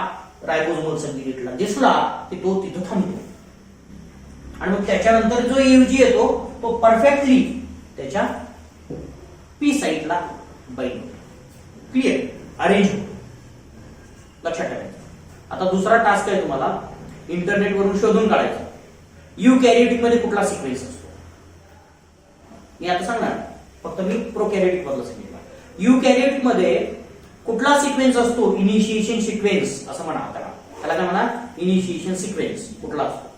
रायबोसोमल सबयुनिटला दिसला की तो तिथं थांबतो आणि मग त्याच्यानंतर जो AUG येतो तो परफेक्टली त्याच्या पी साइटला बाइंड होतो. क्लिअर? अरेंज होतो. लक्षात ठेवायचं. आता दुसरा टास्क आहे तुम्हाला इंटरनेट वरून शोधून काढायचा. युकॅरियोटिक मध्ये कुठला सिक्वेन्स असतो? मी आता सांगणार, फक्त मी प्रोकॅरियोटिक मधला सांगितलं. युकॅरियोटिक मध्ये कुठला सिक्वेन्स असतो? इनिशिएशन सिक्वेन्स असं म्हणा त्याला. त्याला काय म्हणा? इनिशिएशन सिक्वेन्स कुठला असतो?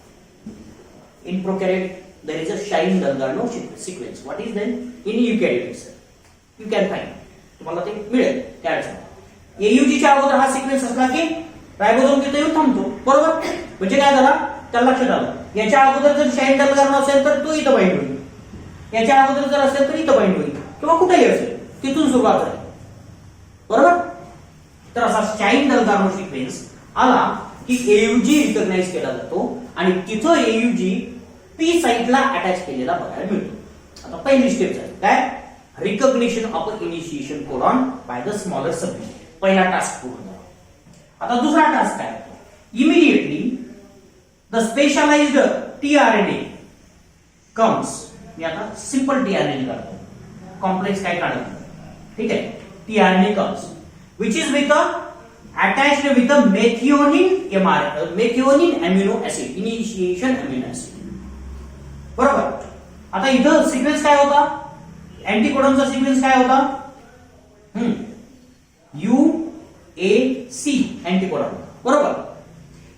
In prokaryotic there is a Shine Dalgarno sequence. What is then in eukaryotics? You can find. तुम्हाला ते मिळेल त्या अर्थात. AUG च्या अगोदर हा सिक्वेन्स असला की रायबोसोम तिथे येऊन थांबतो. बरोबर? म्हणजे काय झालं? त्याला लक्षात आलं. याच्या अगोदर जर शाइन-डलगार्नो असेल तर तो इथं बाइंड होईल. याच्या अगोदर जर असेल तर इथं बाइंड होईल किंवा कुठेही असेल. तिथून सुरुवात आहे. बरोबर? तर असा शाइन-डलगार्नो सिक्वेन्स आला की AUG रिकॉग्नाइज केला जातो आणि तिथं AUG पी साइटला अटॅच केलेला बघायला मिळतो. आता पहिली स्टेप आहे काय? Recognition of initiation codon by the smaller subunit. पहिला टास्क पूर्ण झाला. आता दुसरा टास्क काय? Immediately the specialized tRNA comes. मी आता सिंपल tRNA काढतो. कॉम्प्लेक्स काय काढत नाही. ठीक आहे? tRNA comes which is with a attached with a methionine amino acid, initiation amino acid. बरोबर? आता इथं सिक्वेन्स काय होता? अँटीकोडॉनचा सिक्वेन्स काय होता? UAC अँटीकोडॉन. बरोबर?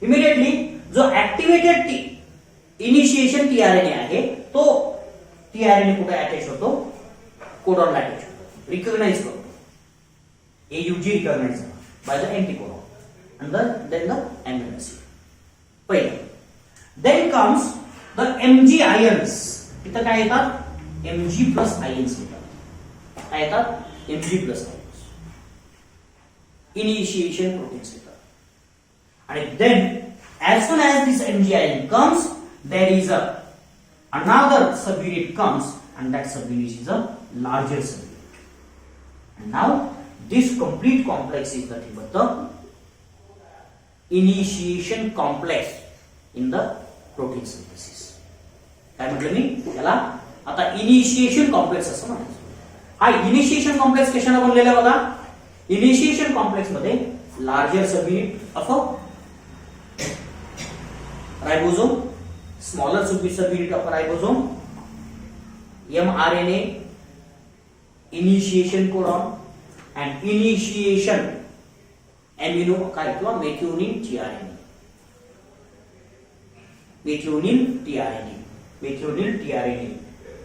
इमिडिएटली जो ऍक्टिव्हेटेड इनिशिएशन tRNA आहे तो tRNA कुठे अटॅच होतो? कोडॉनला अटॅच होतो. रिकॉग्नाइज करतो. AUG recognize by the anticodon and then the amino acid. पहिलं. Then comes the Mg ions. इथं काय येतात? Mg plus ions येतात. काय येतात? Mg plus ions. Initiation proteins येतात. आणि then as soon as this Mg ion comes, there is another subunit comes and that subunit is a larger subunit. And now this complete complex is nothing but the initiation complex in the protein synthesis. काय म्हटलं मी त्याला? आता initiation complex असं म्हणायचं. हा initiation complex कशाने बनलेला बघा. इनिशिएशन कॉम्प्लेक्स मध्ये larger subunit of ribosome, smaller subunit of ribosome, mRNA, initiation codon and initiation amino काय किंवा methionine tRNA.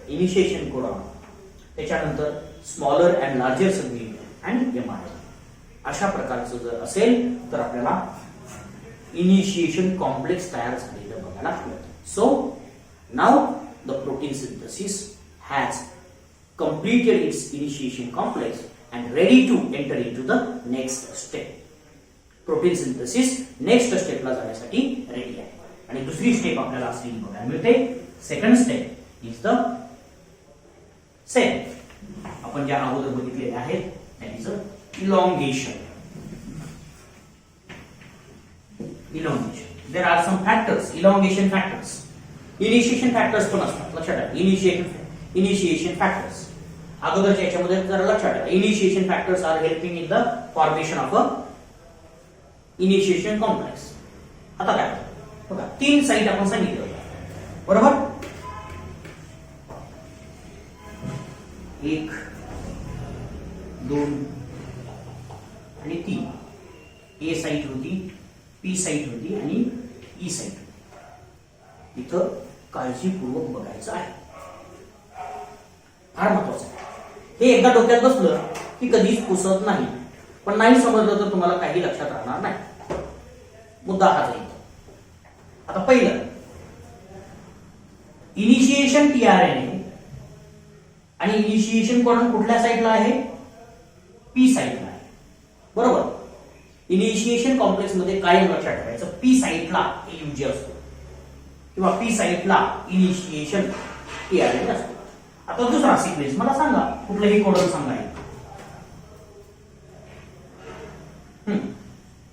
इनिशिएशन कोडॉन, त्याच्यानंतर smaller and larger subunit and mRNA. अशा प्रकारचं जर असेल तर आपल्याला इनिशिएशन कॉम्प्लेक्स तयार झालेलं बघायला मिळतं. So now the protein synthesis has completed its initiation complex and ready to enter into the next step. Protein synthesis next स्टेपला जाण्यासाठी रेडी आहे. आणि दुसरी स्टेप आपल्याला असलेली बघायला मिळते. Second step is the cell. आपण ज्या अगोदर बघितलेले आहेत that is elongation. elongation. There are some factors, elongation factors. Initiation factors पण असतात, लक्षात ठेवा. Initiation factors. अगोदरच्या याच्यामध्ये जरा लक्षात ठेवा. Initiation factors are helping in the formation of a initiation complex. आता काय बघा, 3 साइट आपण सांगितलं होतं, बरोबर? 1 2 आणि 3. ए साइट होती, पी साइट होती आणि ई साइट होती. इथं काळजीपूर्वक बघायचं आहे, फार महत्वाचं आहे. हे एकदा डोक्यात बसलं की कधीच पुसत नाही, पण नाही समजलं तर तुम्हाला काही लक्षात राहणार नाही. मुद्दा हाच आहे. आता पहिलं, इनिशिएशन टीआरएनए आणि इनिशिएशन कोडॉन कुठल्या साइटला आहे? पी साइटला आहे, बरोबर? इनिशिएशन कॉम्प्लेक्स मध्ये कायम लक्षात ठेवायचं, पी साइटला एयूजी असतो किंवा पी साइटला इनिशिएशन टीआरएनए असतो. आता दुसरा सिक्वेन्स मला सांगा, कुठलंही कोडॉन सांगा.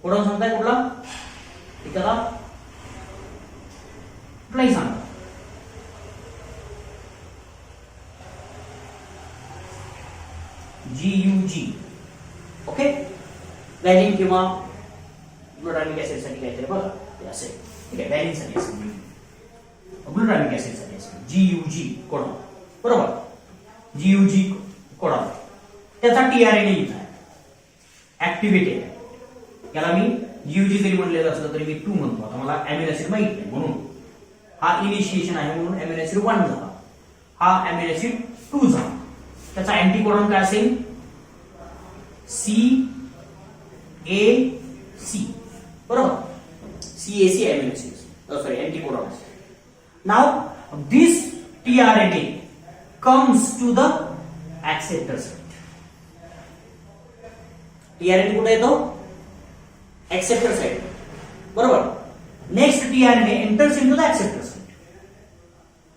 कोडॉन सांगताय कुठला? एखादा कुठलाही सांगा. GUG. ओके, व्हॅलिन किंवा ग्लुटामिक ऍसिड साठी काहीतरी बघा, ते असे. ठीक आहे, व्हॅलिन साठी असेल, ग्लुटामिक ऍसिड साठी असेल GUG कोडॉन, बरोबर? GUG कोडॉन, त्याचा टीआरएनए इथं आहे, ऍक्टिव्हेटेड आहे. याला मी GUG जरी म्हणलेलं असलं तरी मी 2 म्हणतो. आता मला अॅमिनो ऍसिड माहित नाही म्हणून हा इनिशिएशन आहे, म्हणून अॅमिनो ऍसिड 1 झाला, हा अॅमिनो ऍसिड 2 झाला. त्याचा अँटीकोडॉन काय असेल? CAC, बरोबर? CAC amino acid, sorry, anticodon. Now this tRNA comes to the acceptor site. TRNA कुठे येतो? acceptor site, बरोबर? Next tRNA enters into the acceptor site.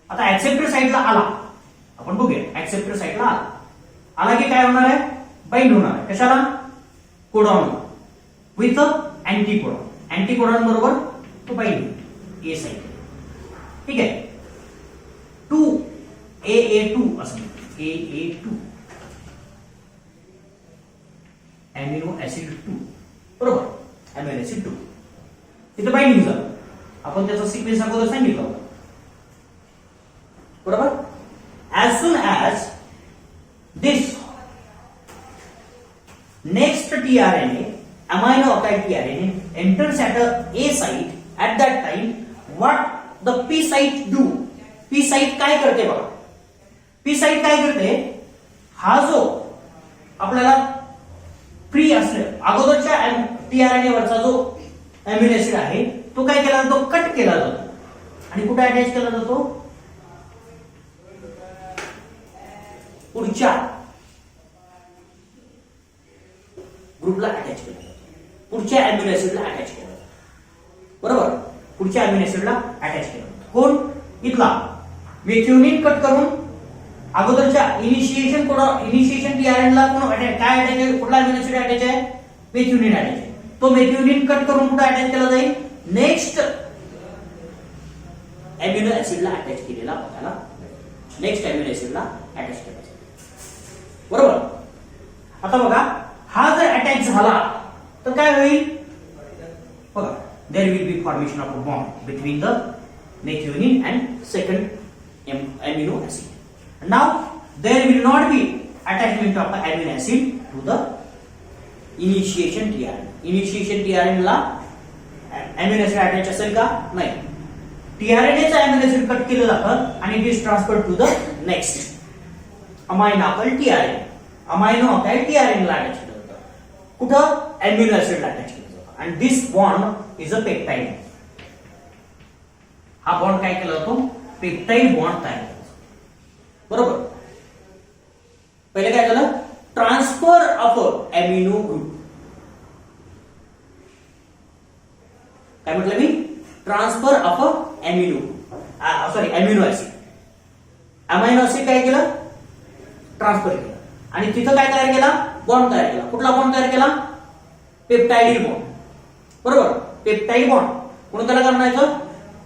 आता acceptor साइटला आला, आपण बघूया. acceptor साइटला आला की काय होणार आहे? बाइंड होणार आहे. कशाला? Codon with अँटीकोडॉन. अँटीकोडॉन बरोबर तो बाइंड ए साइट. ठीक आहे, 2 AA2 असं AA2 अॅमिनो ऍसिड 2, बरोबर? अॅमिनो ऍसिड 2 इथं बाइंडिंग झालं. आपण त्याचा सिक्वेन्स अगोदर सांगितलं होता, बरोबर? as soon as this next tRNA, amino acid tRNA, enters at a site, at that time what the P site do? P site काय करते बघा. P site काय करते? हा जो आपल्याला फ्री असले अगोदरच्या टीआरएनए वरचा जो अॅमिनो ऍसिड आहे तो काय केला जातो? कट केला जातो आणि कुठे अटॅच केला जातो? पुढच्या ग्रुपला अटॅच केला जातो, पुढच्या अॅमिनो ऍसिडला अटॅच केला जातो, बरोबर? पुढच्या अॅमिनो ऍसिडला अटॅच केला जातो. कोण? इथला मेथिओनिन कट करून अगोदरच्या इनिशिएशन टीआरएनला कोण अटॅच, काय अटॅच आहे? कुठला अॅमिनो ऍसिड अटॅच आहे? मेथिओनिन अटॅच आहे. तो मेथिओनिन कट करून कुठे अटॅच केला जाईल? नेक्स्ट अॅमिनो ऍसिडला अटॅच केलेला आपल्याला, नेक्स्ट अॅमिनो ऍसिडला अटॅच केला जाईल, बरोबर? आता बघा, हा जर अटॅच झाला तर काय होईल? बघा, there will be formation of a bond between the methionine and second amino acid. Now there will not be attachment of amino acid to the initiation tRNA. Initiation tRNA ला अॅमिनो ऍसिड अटॅच असेल का? नाही. टीआरएनएचा amino acid cut केलं जातं आणि it is transferred to the next amino अकाइड tRNA. Amino अकाइड tRNA ला अटॅच केलं जातं. कुठं? अॅमिनो ऍसिडला अटॅच केलं जातं. आणि this bond is a peptide. हा बॉन्ड काय केला जातो? पेप्टाइड बॉन्ड तयार केला जातो, बरोबर? पहिले काय झालं? Transfer of amino group. काय म्हटलं मी? Transfer of amino, sorry, amino acid. Amino acid काय केलं? ट्रान्सफर केलं आणि तिथं काय तयार केला? बॉन्ड तयार केला. कुठला बॉन्ड तयार केला? पेप्टाइडिल बॉन्ड, बरोबर? पेप्टाइड बॉन्ड म्हणून त्याला काय म्हणायचं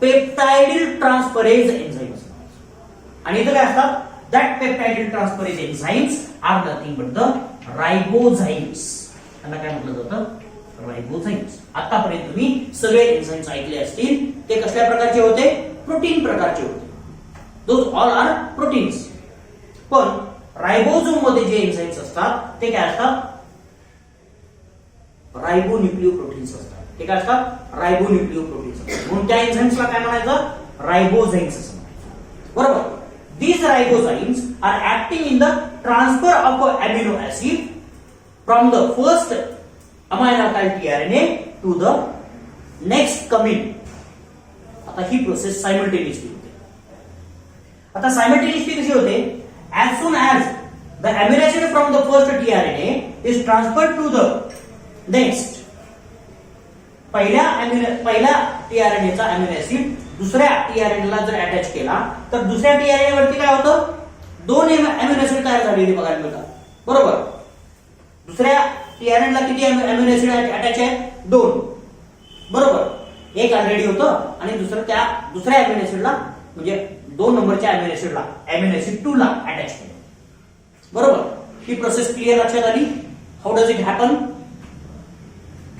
पेप्टाइडिल ट्रान्सफरेज एन्झाइम असं म्हणायचं. आणि इथं काय असतात that peptidyl transferase enzymes are nothing but the ribozymes. त्यांना काय म्हटलं जातं रायबोझाइम्स. आतापर्यंत तुम्ही सगळे एन्झाइम्स ऐकले असतील. ते कसल्या प्रकारचे होते प्रोटीन प्रकारचे होते. Those all are proteins. पण रायबोझोम मध्ये जे एन्झाइम्स असतात ते काय असतात रायबोन्यूक्लिओप्रोटीन्स असतात. ते काय असतात रायबोन्यूक्लिओप्रोटीन्स असतात. म्हणून त्या एन्झाइम्सला काय म्हणायचं रायबोझाइम्स असं म्हणायचं. बरोबर. These ribozymes are acting in the transfer of amino acid from the first amino alkyl tRNA to the next coming. आता ही प्रोसेस सायमल्टेनियसली होते. आता सायमल्टेनियसली कशी होते as soon as the amino acid from the first tRNA is transferred to the next. पहिल्या tRNA चा amino acid दुसऱ्या tRNA ला जर अटॅच केला तर दुसऱ्या tRNA वरती काय होतं दोन अमिनो ऍसिड तयार झालेले बघायला मिळतात. बरोबर. दुसऱ्या tRNA ला किती अमिनो ऍसिड अटॅच आहे दोन. बरोबर. एक ऑलरेडी होतं आणि त्या दुसऱ्या अमिनो ऍसिडला म्हणजे 2 नंबरच्या अमिनो ऍसिडला अमिनो ऍसिड 2 ला अटॅच केलं. बरोबर. ही प्रोसेस क्लिअर लक्षात आली. How does it happen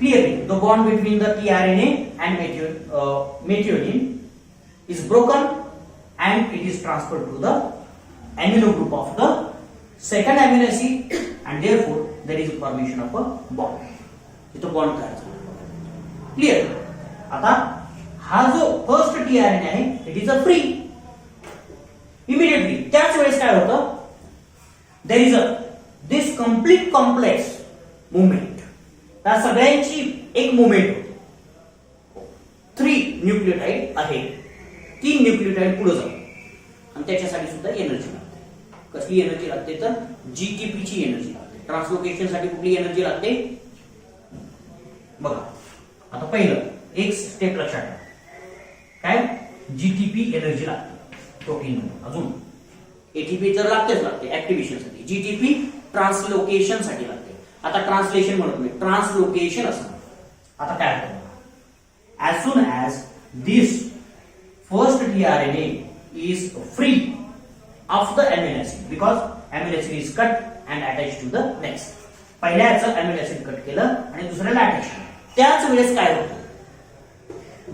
clearly the bond between the tRNA and methionine is broken and it is transferred to the amino group of the second amino acid and therefore there is a formation of a bond. इथं bond तयार झाला. Clear. आता हा जो first tRNA आहे it is a free. Immediately त्याच वेळेस काय होतं there is a this complete complex movement. त्या सगळ्यांची एक मुवमेंट होते. 3 न्यूक्लियोटाइड आहे. 3 न्यूक्लियोटाइड पुढे जातात आणि त्याच्यासाठी सुद्धा एनर्जी लागते. कसली एनर्जी लागते तर जीटीपी ची एनर्जी लागते. ट्रान्सलोकेशन साठी कुठली एनर्जी लागते बघा. आता पहिलं एक स्टेप लक्षात ठेवा काय जीटीपी एनर्जी लागते प्रोटीन. अजून एटीपी तर लागते ऍक्टिव्हेशन साठी. जीटीपी ट्रान्सलोकेशन साठी लागते. आता ट्रान्सलेशन म्हणत नाही ट्रान्सलोकेशन असं. आता काय होतं as soon as this first tRNA is free of the amino acid because amino acid is cut and attached to the next. पहिल्याचं amino acid कट केलं आणि दुसऱ्याला अटॅच केलं. त्याच वेळेस काय होतं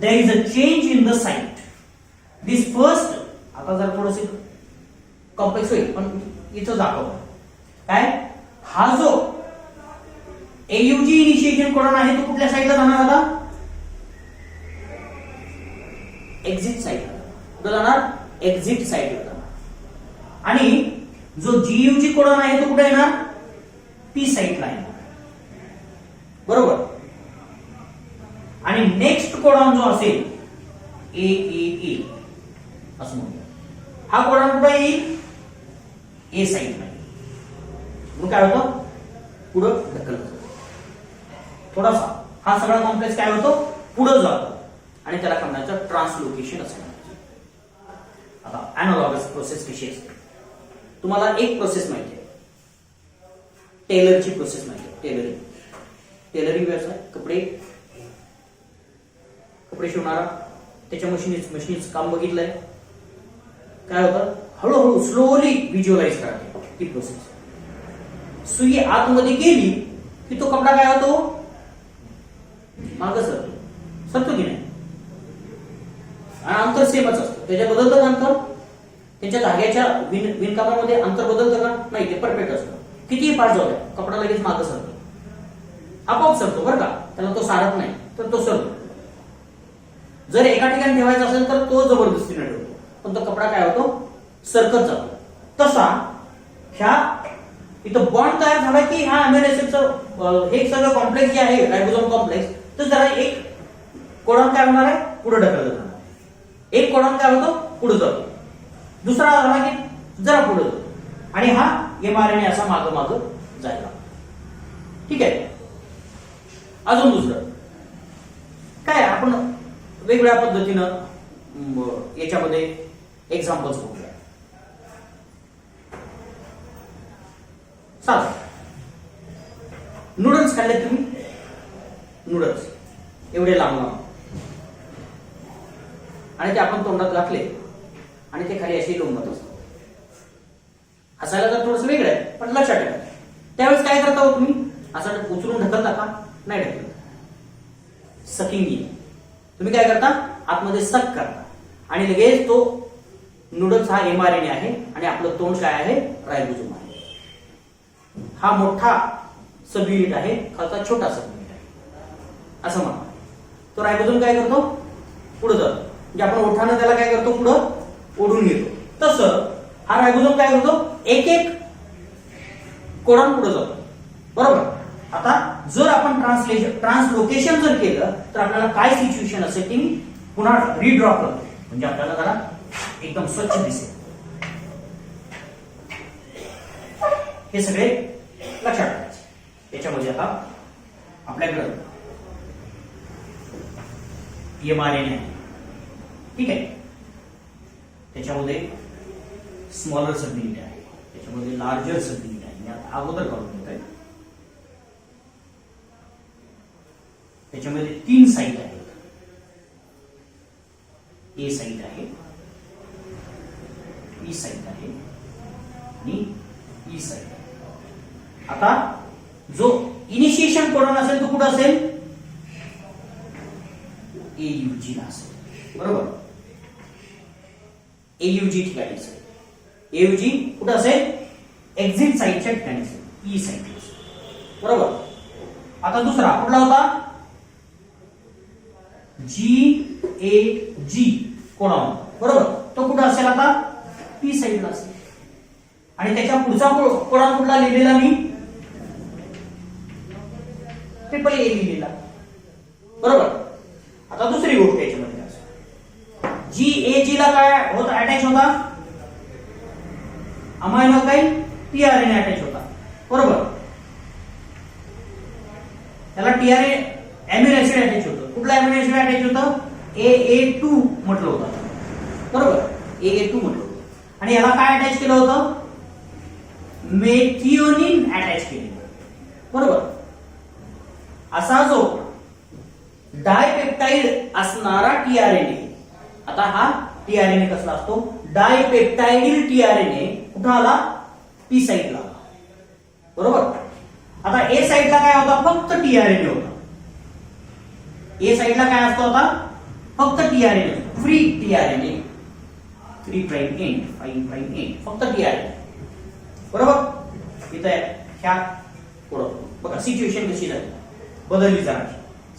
there is a change in the site. This first आता जर थोडंसं कॉम्प्लेक्स होईल पण इथं दाखवतो काय हा जो एयूजी इनिशिएशन कोडॉन आहे तो कुठल्या साईडला जाणार आता एक्झिट साईडला. कुठे जाणार एक्झिट साईडला जाणार. आणि जो जीयूजी कोडॉन आहे तो कुठे येणार पी साईडला येणार. बरोबर. आणि नेक्स्ट कोडॉन जो असेल ए ए ए असं म्हणूया हा कोडॉन कुठे येईल ए साईडला. मग काय होतं पुढं ढकललं थोडासा. हा सगळा कॉम्प्लेक्स काय होतो पुढे जातो आणि त्याला काय म्हणायचं ट्रान्सलोकेशन असं म्हणायचं. आता अॅनालॉगस प्रोसेस कशी असते तुम्हाला एक प्रोसेस माहिती आहे टेलरची प्रोसेस माहिती आहे. टेलरिंग व्यवसाय कपडे शिवणारा त्याच्या मशीनचं काम बघितलंय. काय होतं हळूहळू स्लोली व्हिज्युअलाइज करते ती प्रोसेस. सुई आतमध्ये गेली की तो कपडा काय होतो मागं सरतो की नाही. आणि अंतर सेमच असतं. त्याच्या बदलतं का अंतर त्यांच्या धाग्याच्या विणकामामध्ये अंतर बदलतं का नाही. ते परफेक्ट असतं. कितीही फास्ट जाऊ द्या कपडा लगेच मागं सरतो. आपोआप सरतो बरं का. त्याला तो सारत नाही तर तो सरतो. जर एका ठिकाणी ठेवायचा असेल तर तो जबरदस्तीने ठेवतो पण तो कपडा काय होतो सरकत जातो. तसा ह्या इथं बॉन्ड तयार झाला की हा अमिनो ऍसिडचं हे सगळं कॉम्प्लेक्स जे आहे रायबोसोम कॉम्प्लेक्स तर जरा एक कोडॉन काय होणार आहे पुढे ढकललं जाणार. एक कोडॉन काय होतो पुढे जातो. दुसरा झाला की जरा पुढे जातो आणि हा एमआरएनए असा मागं जायला. ठीक आहे. अजून दुसरं काय आपण वेगवेगळ्या पद्धतीनं याच्यामध्ये एक्झाम्पल्स बघूया. साधं नूडल्स खाल्ले तुम्ही. नूडल्स एवढे लांब लांब, आणि ते आपण तोंडात घातले आणि ते खाली असे लोंबत असतात. हसायला तर थोडंसं वेगळं आहे, पण लक्षात ठेवा. त्यावेळेस काय करता हो तुम्ही? असं उचलून ढकलता का? नाही ढकलत. Sucking in. तुम्ही काय करता? आतमध्ये सक करता आणि लगेच तो नूडल्स हा mRNA आहे आणि आपलं तोंड काय आहे? रायबोसोम आहे. हा मोठा सब युनिट आहे, खालचा छोटा सब युनिट आहे असं म्हणा. तो रायबोसोम काय करतो? पुढे जातो. म्हणजे आपण ओठानं त्याला काय करतो? पुढं ओढून घेतो. तसं हा रायबोसोम काय करतो? एक एक कोडॉन पुढे जातो. बरोबर. आता जर आपण ट्रान्सलोकेशन जर केलं तर आपल्याला काय सिच्युएशन असेल ती मी पुन्हा रीड्रॉ करतो, म्हणजे आपल्याला जरा एकदम स्वच्छ दिसेल. हे सगळे लक्षात ठेवायचे. त्याच्यामध्ये आता आपल्याकडं mRNA आहे, ठीक आहे. त्याच्यामध्ये स्मॉलर सब युनिट आहे, त्याच्यामध्ये लार्जर सब युनिट आहे. मी आता अगोदर काढून घेत आहे. त्याच्यामध्ये 3 साईट आहेत. ए साईट आहे, बी साईट आहे आणि ई साईट आहे. आता जो इनिशिएशन कोडॉन असेल तो कुठं असेल? AUG ला असेल. बरोबर. AUG ठिकाणी असेल. AUG कुठं असेल? एक्झिट साईटच्या ठिकाणी असेल, ई साईट. बरोबर. आता दुसरा कुठला होता? GAG codon. बरोबर. तो कुठं असेल आता? पी साईडला असेल. आणि त्याच्या पुढचा कोडॉन कुठला लिहिलेला मी? ट्रिपल ए लिहिलेला. बरोबर. आता दुसरी गोष्ट याच्यामध्ये GAG ला काय होता? अटॅच होता अमायनो अल्काइल tRNA अटॅच होता. बरोबर. त्याला tRNA अॅमिनो ऍसिड अटॅच होतं. कुठला अॅमिनो ऍसिड अटॅच होतं? AA2 म्हटलं होतं. बरोबर. AA2 म्हटलं होतं. आणि याला काय अटॅच केलं होतं? मेथिओनिन अटॅच केलं. बरोबर. असा जो डायपेप्टाइड असणारा tRNA, आता हा tRNA कसला असतो? डायपेप्टाइडिल tRNA कुठं आला? पी साईडला. बरोबर. आता ए साईडला काय होता? फक्त tRNA होता. ए साईडला काय असतो? आता फक्त tRNA, free tRNA, 3 prime end 5 prime end, फक्त tRNA. बरोबर. इथे ह्या पुढं बघा सिच्युएशन कशी झाली, बदलली जरा.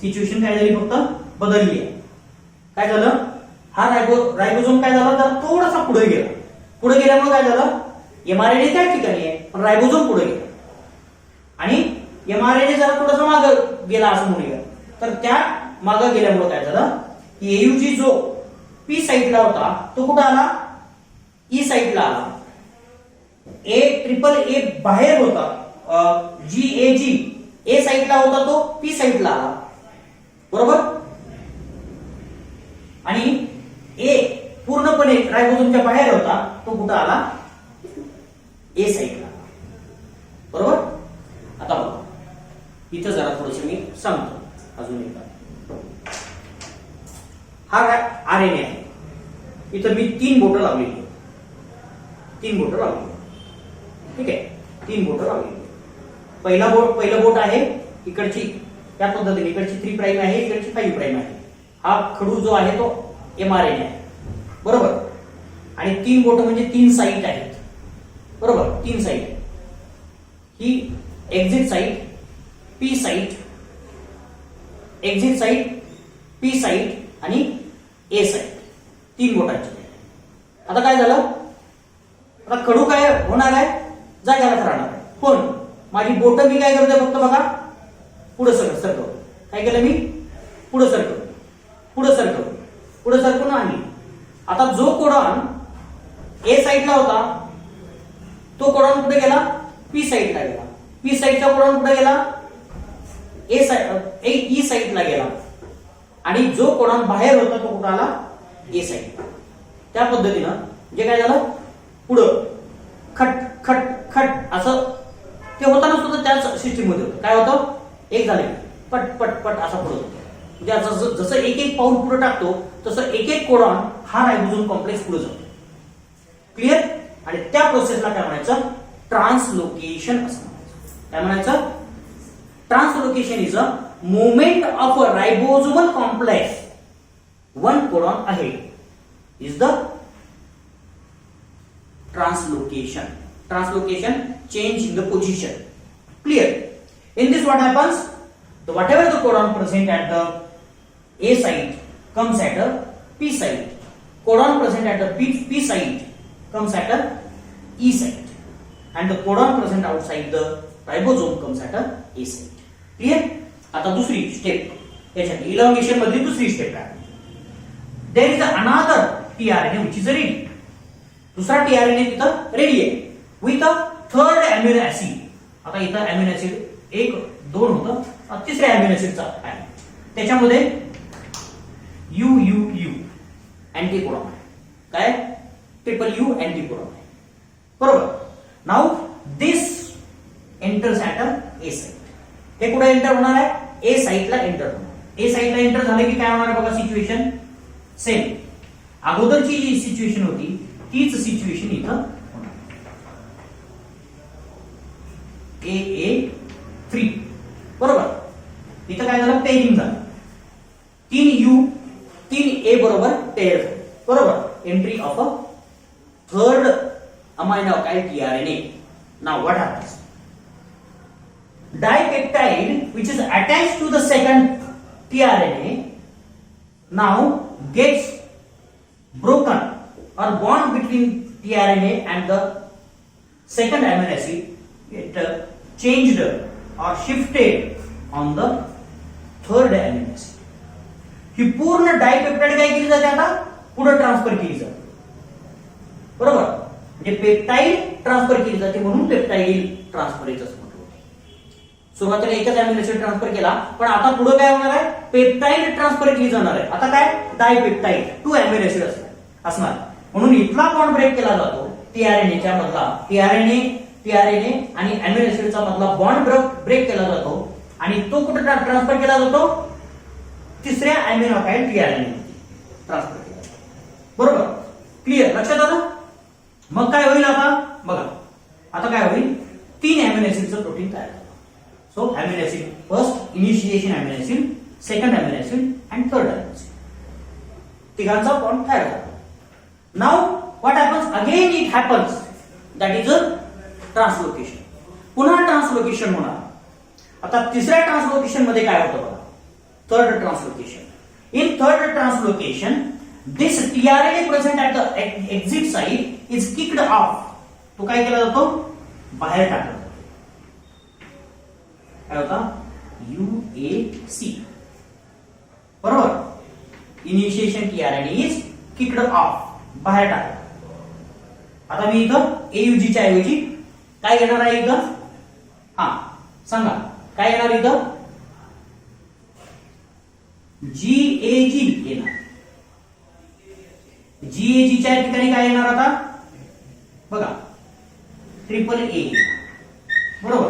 सिच्युएशन काय झाली? फक्त बदलली आहे. काय झालं? हा रायबोसोम काय झाला? तर थोडासा पुढे गेला. पुढे गेल्यामुळे काय झालं? mRNA त्या ठिकाणी आहे पण रायबोसोम पुढे गेला आणि mRNA जरा थोडासा मागे गेला असं म्हणूया. तर त्या मागे गेल्यामुळे काय झालं की AUG जो पी साईडला होता तो कुठे आला? ई साईडला आला. A बाहेर होता. GAG ए साईडला होता तो पी साईडला आला. बरोबर. आणि ए पूर्णपणे रायबोसोमच्या बाहेर होता तो कुठे आला? ए साईडला. बरोबर. आता बघा इथं जरा थोडस मी सांगतो अजून एकदा. हा RNA आहे. इथं मी 3 बोटं लावलेली. 3 बोटं लावलेली. ठीक आहे. 3 बोटं लावलेली. पहिलं बोट आहे इकडची त्या पद्धतीने, इकडची 3 प्राइम आहे, इकडची 5 प्राइम आहे. हा खडू जो आहे तो mRNA आहे. बरोबर. आणि 3 बोट म्हणजे 3 साईट आहेत. बरोबर. 3 साईट. ही exit site, P site, exit site, P site आणि ए साईट. 3 बोटांची. आता काय झालं? आता खडू काय होणार आहे? जाग्यालाच राहणार आहे. पण माझी बोट मी काय करतोय? फक्त बघा पुढे सरकवतो. काय केलं मी? पुढे सरकवतो, पुढे सरकवतो, पुढे सरकवून आणली. आता जो कोडॉन ए साईडला होता तो कोडॉन कुठे गेला? पी साईडला गेला. पी साईडचा कोडॉन कुठे गेला? ई साईडला गेला. आणि जो कोडॉन बाहेर होता तो कुठे आला? ए साईडला. त्या पद्धतीनं जे काय झालं पुढं खट खट खट असं ते होताना सुद्धा त्याच सिस्टीम मध्ये होतं. काय होतं? एक झाले पट पट पट असा पुढे होतो. म्हणजे जसं एक एक पाऊल पुढे टाकतो तसं एक एक कोडॉन हा रायबोसोम कॉम्प्लेक्स पुढे जातो. क्लिअर? आणि त्या प्रोसेसला काय म्हणायचं? ट्रान्सलोकेशन असं म्हणायचं. काय म्हणायचं? Translocation is a movement of a ribosomal complex one codon ahead is the translocation. Translocation, change in the position. Clear? In this what happens? So whatever the codon present at the A site comes at a P site. Codon present at the P site comes at a E site. And the codon present outside the ribosome comes at a A site. Clear? आता दुसरी step याच्यात elongation मधली दुसरी step आहे. There is another tRNA which is ready. दुसरा tRNA तिथं ready आहे with a third amino acid. आता इथं अमिनो ऍसिड 1 2 होतं, तिसऱ्या अमिनो ऍसिडचा आहे. त्याच्यामध्ये UUU अँटीकोडॉन आहे. काय? ट्रिपल यू अँटीकोडॉन आहे. बरोबर. Now this enters at a A site. हे कुठे एंटर होणार आहे? ए साइटला एंटर होणार. ए साइटला एंटर झालं की काय होणार आहे बघा? Situation same. अगोदरची जी सिच्युएशन होती तीच सिच्युएशन इथं होणार. AA3. बरोबर. इथं काय झालं? पेअरिंग झालं. 3U 3A बरोबर पेअर झालं. बरोबर. Entry of a third amino acid tRNA. Now what happens? Dipeptide which is attached to the second tRNA now gets broken or bond between tRNA and the second amino acid get changed or shifted on the third amino acid. ही पूर्ण dipeptide काय केली जाते? आता पुढे transfer केली जाते. बरोबर. म्हणजे पेप्टाइड ट्रान्सफर केली जाते म्हणून पेप्टाइड ट्रान्सफरेज असं. सुरुवातीला एकच अमिनो ऍसिड ट्रान्सफर केला, पण आता पुढे काय होणार आहे? पेप्टाइड ट्रान्सफर केली जाणार आहे. आता काय? डायपेप्टाइड 2 अमिनो ऍसिड असणार. म्हणून इथला बॉन्ड ब्रेक केला जातो टीआरएनएच्या मधला. टीआरएनए आणि अमिनो ऍसिडचा मधला बॉन्ड ब्रेक केला जातो आणि तो कुठे ट्रान्सफर केला जातो? तिसऱ्या अमिनो ॲसिड टीआरएनए ट्रान्सफर केला जातो. बरोबर. क्लिअर? लक्षात आलं? मग काय होईल आता? बघा. आता काय होईल? 3 अमिनो ऍसिडचं प्रोटीन तयार होईल. So amino acid, first initiation amino acid, second amino acid and third amino acid. तिघांचा बॉन्ड तयार झाला. Now what happens? Again it happens. That is a translocation. पुन्हा ट्रान्सलोकेशन होणार. आता तिसऱ्या ट्रान्सलोकेशन मध्ये काय होतं बघा? Third translocation. In third translocation, this tRNA present at the exit site is kicked off. तो काय केला जातो? बाहेर टाकला जातो. काय होता? UAC. बरोबर. Initiation tRNA is kicked of. बाहेर टाकला. आता मी इथं AUG च्या ऐवजी काय घेणार आहे इथं? हा सांगा काय येणार इथं? GAG येणार. GAG च्या ठिकाणी काय येणार आता? बघा ट्रिपल A. बरोबर.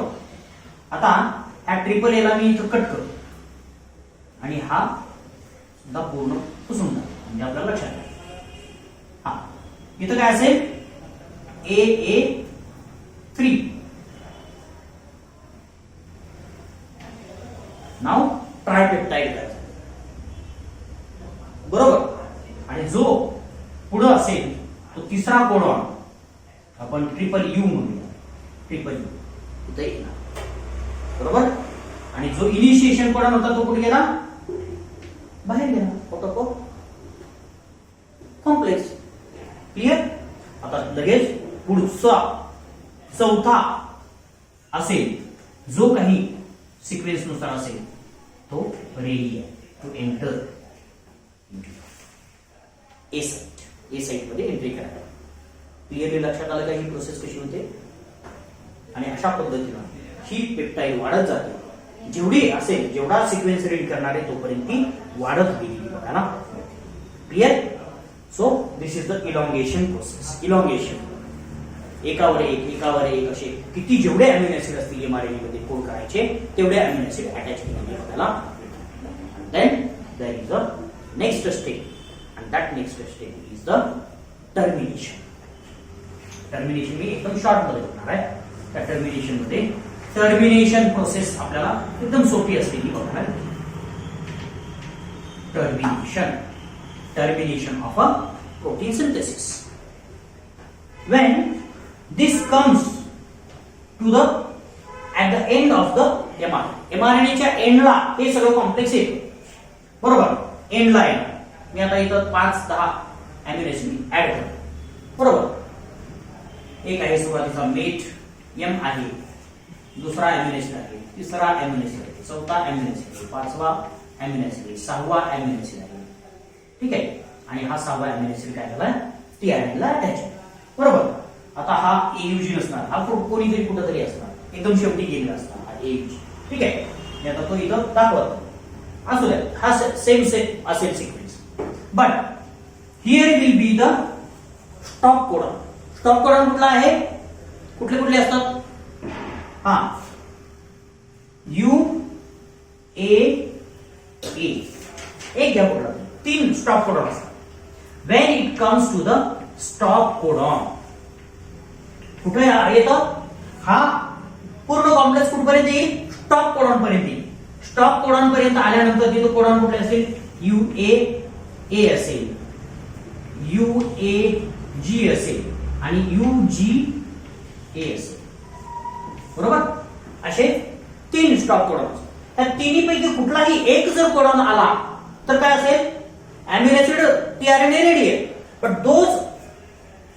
आता ह्या ट्रिपल ए ला मी इथं कट करतो आणि हा सुद्धा पूर्ण पुसून जातो. म्हणजे आपल्याला लक्षात आहे. हा इथं काय असेल? AA3. नाव ट्रायपेप्टाइड करायचं. बरोबर. आणि जो पुढे असेल तो तिसरा कोडॉन आपण ट्रिपल यू म्हणूया. ट्रिपल यू इथं येणार. बरोबर. आणि जो इनिशिएशन कोडॉन होता तो कुठे गेला? बाहेर गेला. फोटोको कॉम्प्लेक्स. क्लिअर? आता लगेच पुढचा चौथा असेल जो काही सिक्वेन्स नुसार असेल तो रेडी आहे. To enter A site. A site मध्ये एंट्री करायला. क्लिअरली लक्षात आलं का ही प्रोसेस कशी होते? आणि अशा पद्धतीने ही पेप्टाइड वाढत जाते. जेवढी असेल जेवढा सिक्वेन्स रीड करणार आहे तोपर्यंत ती वाढत गेली बघायला. Clear? So this is the elongation process. Elongation एकावर एक असे किती जेवढे अमिनो ऍसिड असतील एमआरएनए मध्ये कोड करायचे तेवढे अमिनो ऍसिड अटॅच केलेले आपल्याला. Then there is a next step, and that next step is the termination. Termination मी एकदम शॉर्ट मध्ये होणार आहे. त्या टर्मिनेशन मध्ये टर्मिनेशन प्रोसेस आपल्याला एकदम सोपी असलेली बघणार आहे. Termination of a protein synthesis. When this comes to the at the end of the mRNA च्या एंडला हे सगळं कॉम्प्लेक्स येते, बरोबर. एंडला येणार. मी आता इथं 5-10 अॅमिनो ऍसिड ऍड करतो, बरोबर. एक आहे सुरुवातीचा मेट एम आहे, दुसरा अॅमिनो ऍसिड आहे, तिसरा अॅमिनो ऍसिड आहे, चौथा अॅमिनो ऍसिड आहे, पाचवा अॅमिनो ऍसिड आहे, सहावा अॅमिनो ऍसिड आहे, ठीक आहे. आणि हा सहावा अॅमिनो ऍसिड काय झाला, टीआरएनए ला अटॅच आहे, बरोबर. आता हा एयूजी नसणार, हा कोणीतरी कुठेतरी असणार, एकदम शेवटी गेलेला असणार हा एयूजी, ठीक आहे. मी आता तो इथं दाखवतो. असू द्या, हा सेम असेल sequence, but here will be the stop codon. Stop codon कुठला आहे, कुठले कुठले असतात, हा यू ए ए, एक घ्या कोडॉन, 3 स्टॉप कोडॉन असतात. When it comes to the stop codon, कुठे येतं, हा पूर्ण कॉम्प्लेक्स कुठपर्यंत येईल, स्टॉप कोडॉन पर्यंत येईल. स्टॉप कोडॉन पर्यंत आल्यानंतर तिथे कोडॉन कुठले असेल, यू ए असेल, यू ए जी असेल आणि यू जी ए असेल, बरोबर. असे 3 स्टॉप कोडॉन. त्या तिन्ही पैकी कुठलाही एक जर कोडॉन आला तर काय असेल, अॅमिनो ऍसिड टीआरएनए रेडी आहे, but those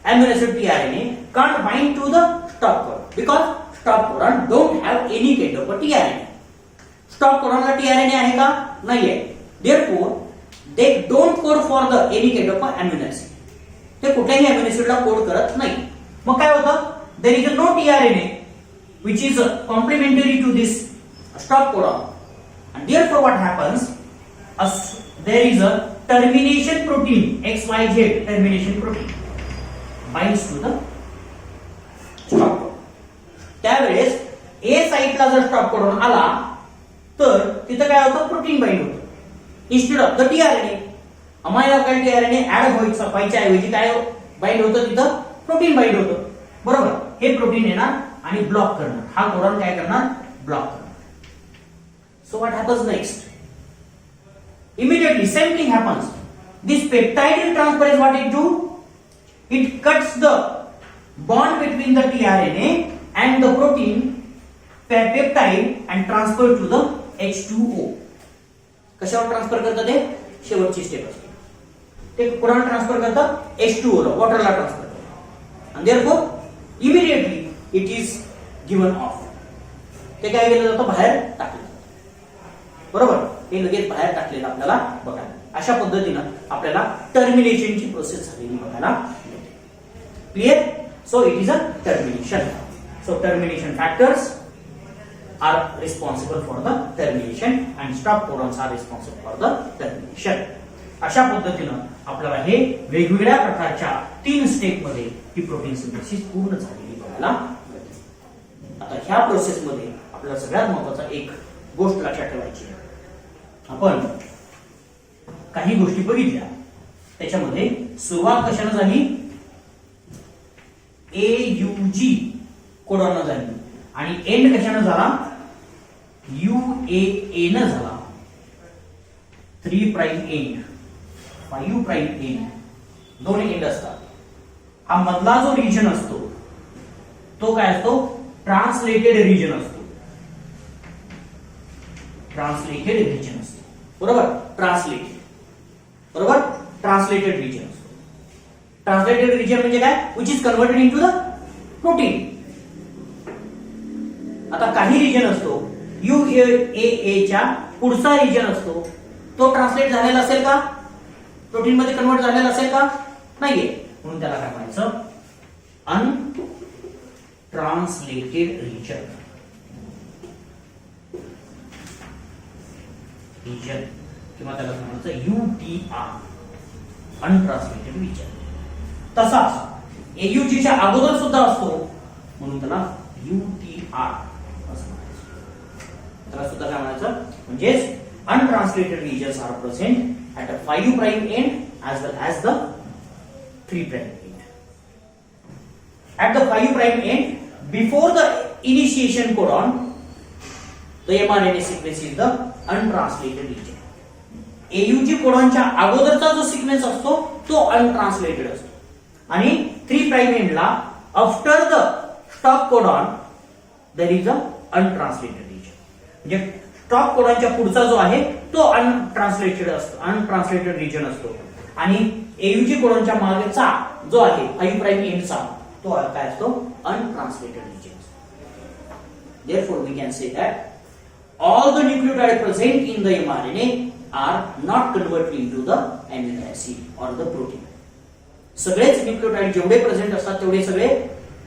amino acid tRNA can't bind to the stop codon because stop codon don't have any kind of a tRNA. Stop codon ला tRNA आहे का, नाही आहे. Therefore they don't code for the any kind of a amino acid. ते कुठल्याही amino acid ला code करत नाही. मग काय होतं, there is no tRNA which is complementary to this stop codon, and therefore what happens, there is a termination protein XYZ termination protein binds to the stop codon. त्यावेळेस ए साइटला जर stop codon आला तर तिथं काय होतं, प्रोटीन बाइंड होतं instead of the tRNA. Amino acid tRNA add व्हायच्या ऐवजी काय बाइंड होतं, तिथं प्रोटीन बाइंड होतं, बरोबर. हे प्रोटीन येणार आणि ब्लॉक करणार, हा कोडॉन काय करणार, ब्लॉक करणार. So what happens next, immediately same thing happens. This peptide transfer is what it do, it cuts the bond between the tRNA and the protein peptide and transfer to the H2O. कशावर transfer करतात, ते शेवटची step असते. ते कोणाला transfer करतात, H2O ला, वॉटरला transfer करतात, and therefore immediately it is given off. ते काय केलं जातं, बाहेर टाकलं जातं, बरोबर. हे लगेच बाहेर टाकलेलं आपल्याला बघायला. अशा पद्धतीनं आपल्याला टर्मिनेशनची प्रोसेस झालेली बघायला मिळते. Clear. So it is a termination. So termination factors are responsible for the termination and stop codons are responsible for the termination. अशा पद्धतीनं आपल्याला हे वेगवेगळ्या प्रकारच्या 3 स्टेप मध्ये ही प्रोटीन सिंथेसिस पूर्ण झालेली बघायला मिळते. आता ह्या प्रोसेस मध्ये आपल्याला सगळ्यात महत्त्वाचा एक गोष्ट लक्षात ठेवायची आहे. आपण काही गोष्टी बघितल्या, त्याच्यामध्ये सुरुवात कशाने झाली, एयूजी कोडॉन झाली आणि एंड कशाने झाला, यूएए न झाला. 3 prime end, 5 prime end, 2 end असतात. हा मधला जो रिजन असतो तो काय असतो, ट्रान्सलेटेड रिजन असतो. ट्रान्सलेटेड रिजन असतो, बरोबर. ट्रान्सलेटेड रिजन असतो. ट्रान्सलेटेड रिजन म्हणजे काय, which is converted into the protein. आता काही रिजन असतो, यूएए च्या पुढचा रिजन असतो, तो ट्रान्सलेट झालेला असेल का, प्रोटीन मध्ये कन्वर्ट झालेला असेल का, नाहीये. म्हणून त्याला काय म्हणायचं, अनट्रान्सलेटेड रिजन. किंवा त्याला म्हणायचं यूटीआर, अनट्रान्सलेटेड रिजन. तसाच एयूजी च्या अगोदर सुद्धा असतो, म्हणून त्याला यूटीआर असं म्हणायचं. त्याला सुद्धा काय म्हणायचं, म्हणजेच untranslated regions are present at the 5 prime end as well as the 3 prime end. At the 5 prime end, before the initiation codon, the mRNA sequence is the untranslated region. AUG कोडॉनच्या अगोदरचा जो sequence असतो तो अनट्रान्सलेटेड असतो आणि 3 prime एंडला after the stop codon there is a untranslated region. म्हणजे stop कोडॉनच्या पुढचा जो आहे तो अनट्रान्सलेटेड असतो, अनट्रान्सलेटेड रिजन असतो आणि AUG कोडॉनच्या मागेचा जो आहे 5 प्राइम एंडचा तो काय असतो अनट्रान्सलेटेड region. Therefore we can say that all the nucleotides present in the mRNA are not converted into the amino acid or the protein. सगळेच न्यूक्लियोटाइड जेवढे प्रेझेंट असतात तेवढे सगळे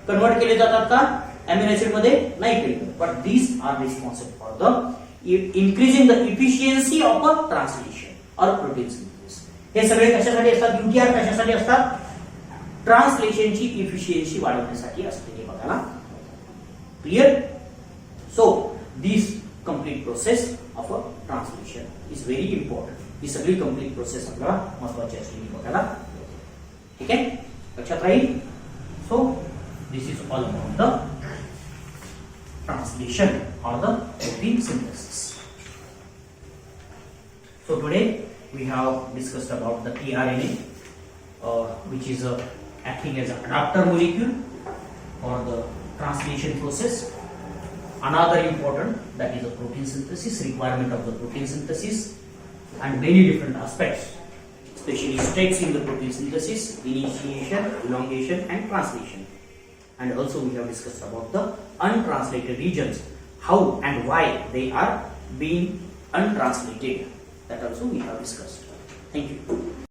कन्वर्ट केले जातात का अमिनो ऍसिड मध्ये? नाही केले. But these are responsible for the increasing the efficiency of a translation or protein synthesis. हे सगळे कशासाठी असतात? UTR कशासाठी असतात? ट्रान्सलेशनची इफिशियन्सी वाढवण्यासाठी असते. हे बघायला clear. So this complete process of a translation is very important. ही सगळी complete process आपल्याला महत्वाची असलेली बघायला. ठीक आहे, लक्षात राहील. So this is all about the translation or the protein synthesis. So today we have discussed about the tRNA, which is acting as an adapter molecule for the translation process. Another important, that is the protein synthesis, requirement of the protein synthesis and many different aspects, especially steps in the protein synthesis, initiation, elongation and translation. And also we have discussed about the untranslated regions, how and why they are being untranslated. That also we have discussed. Thank you.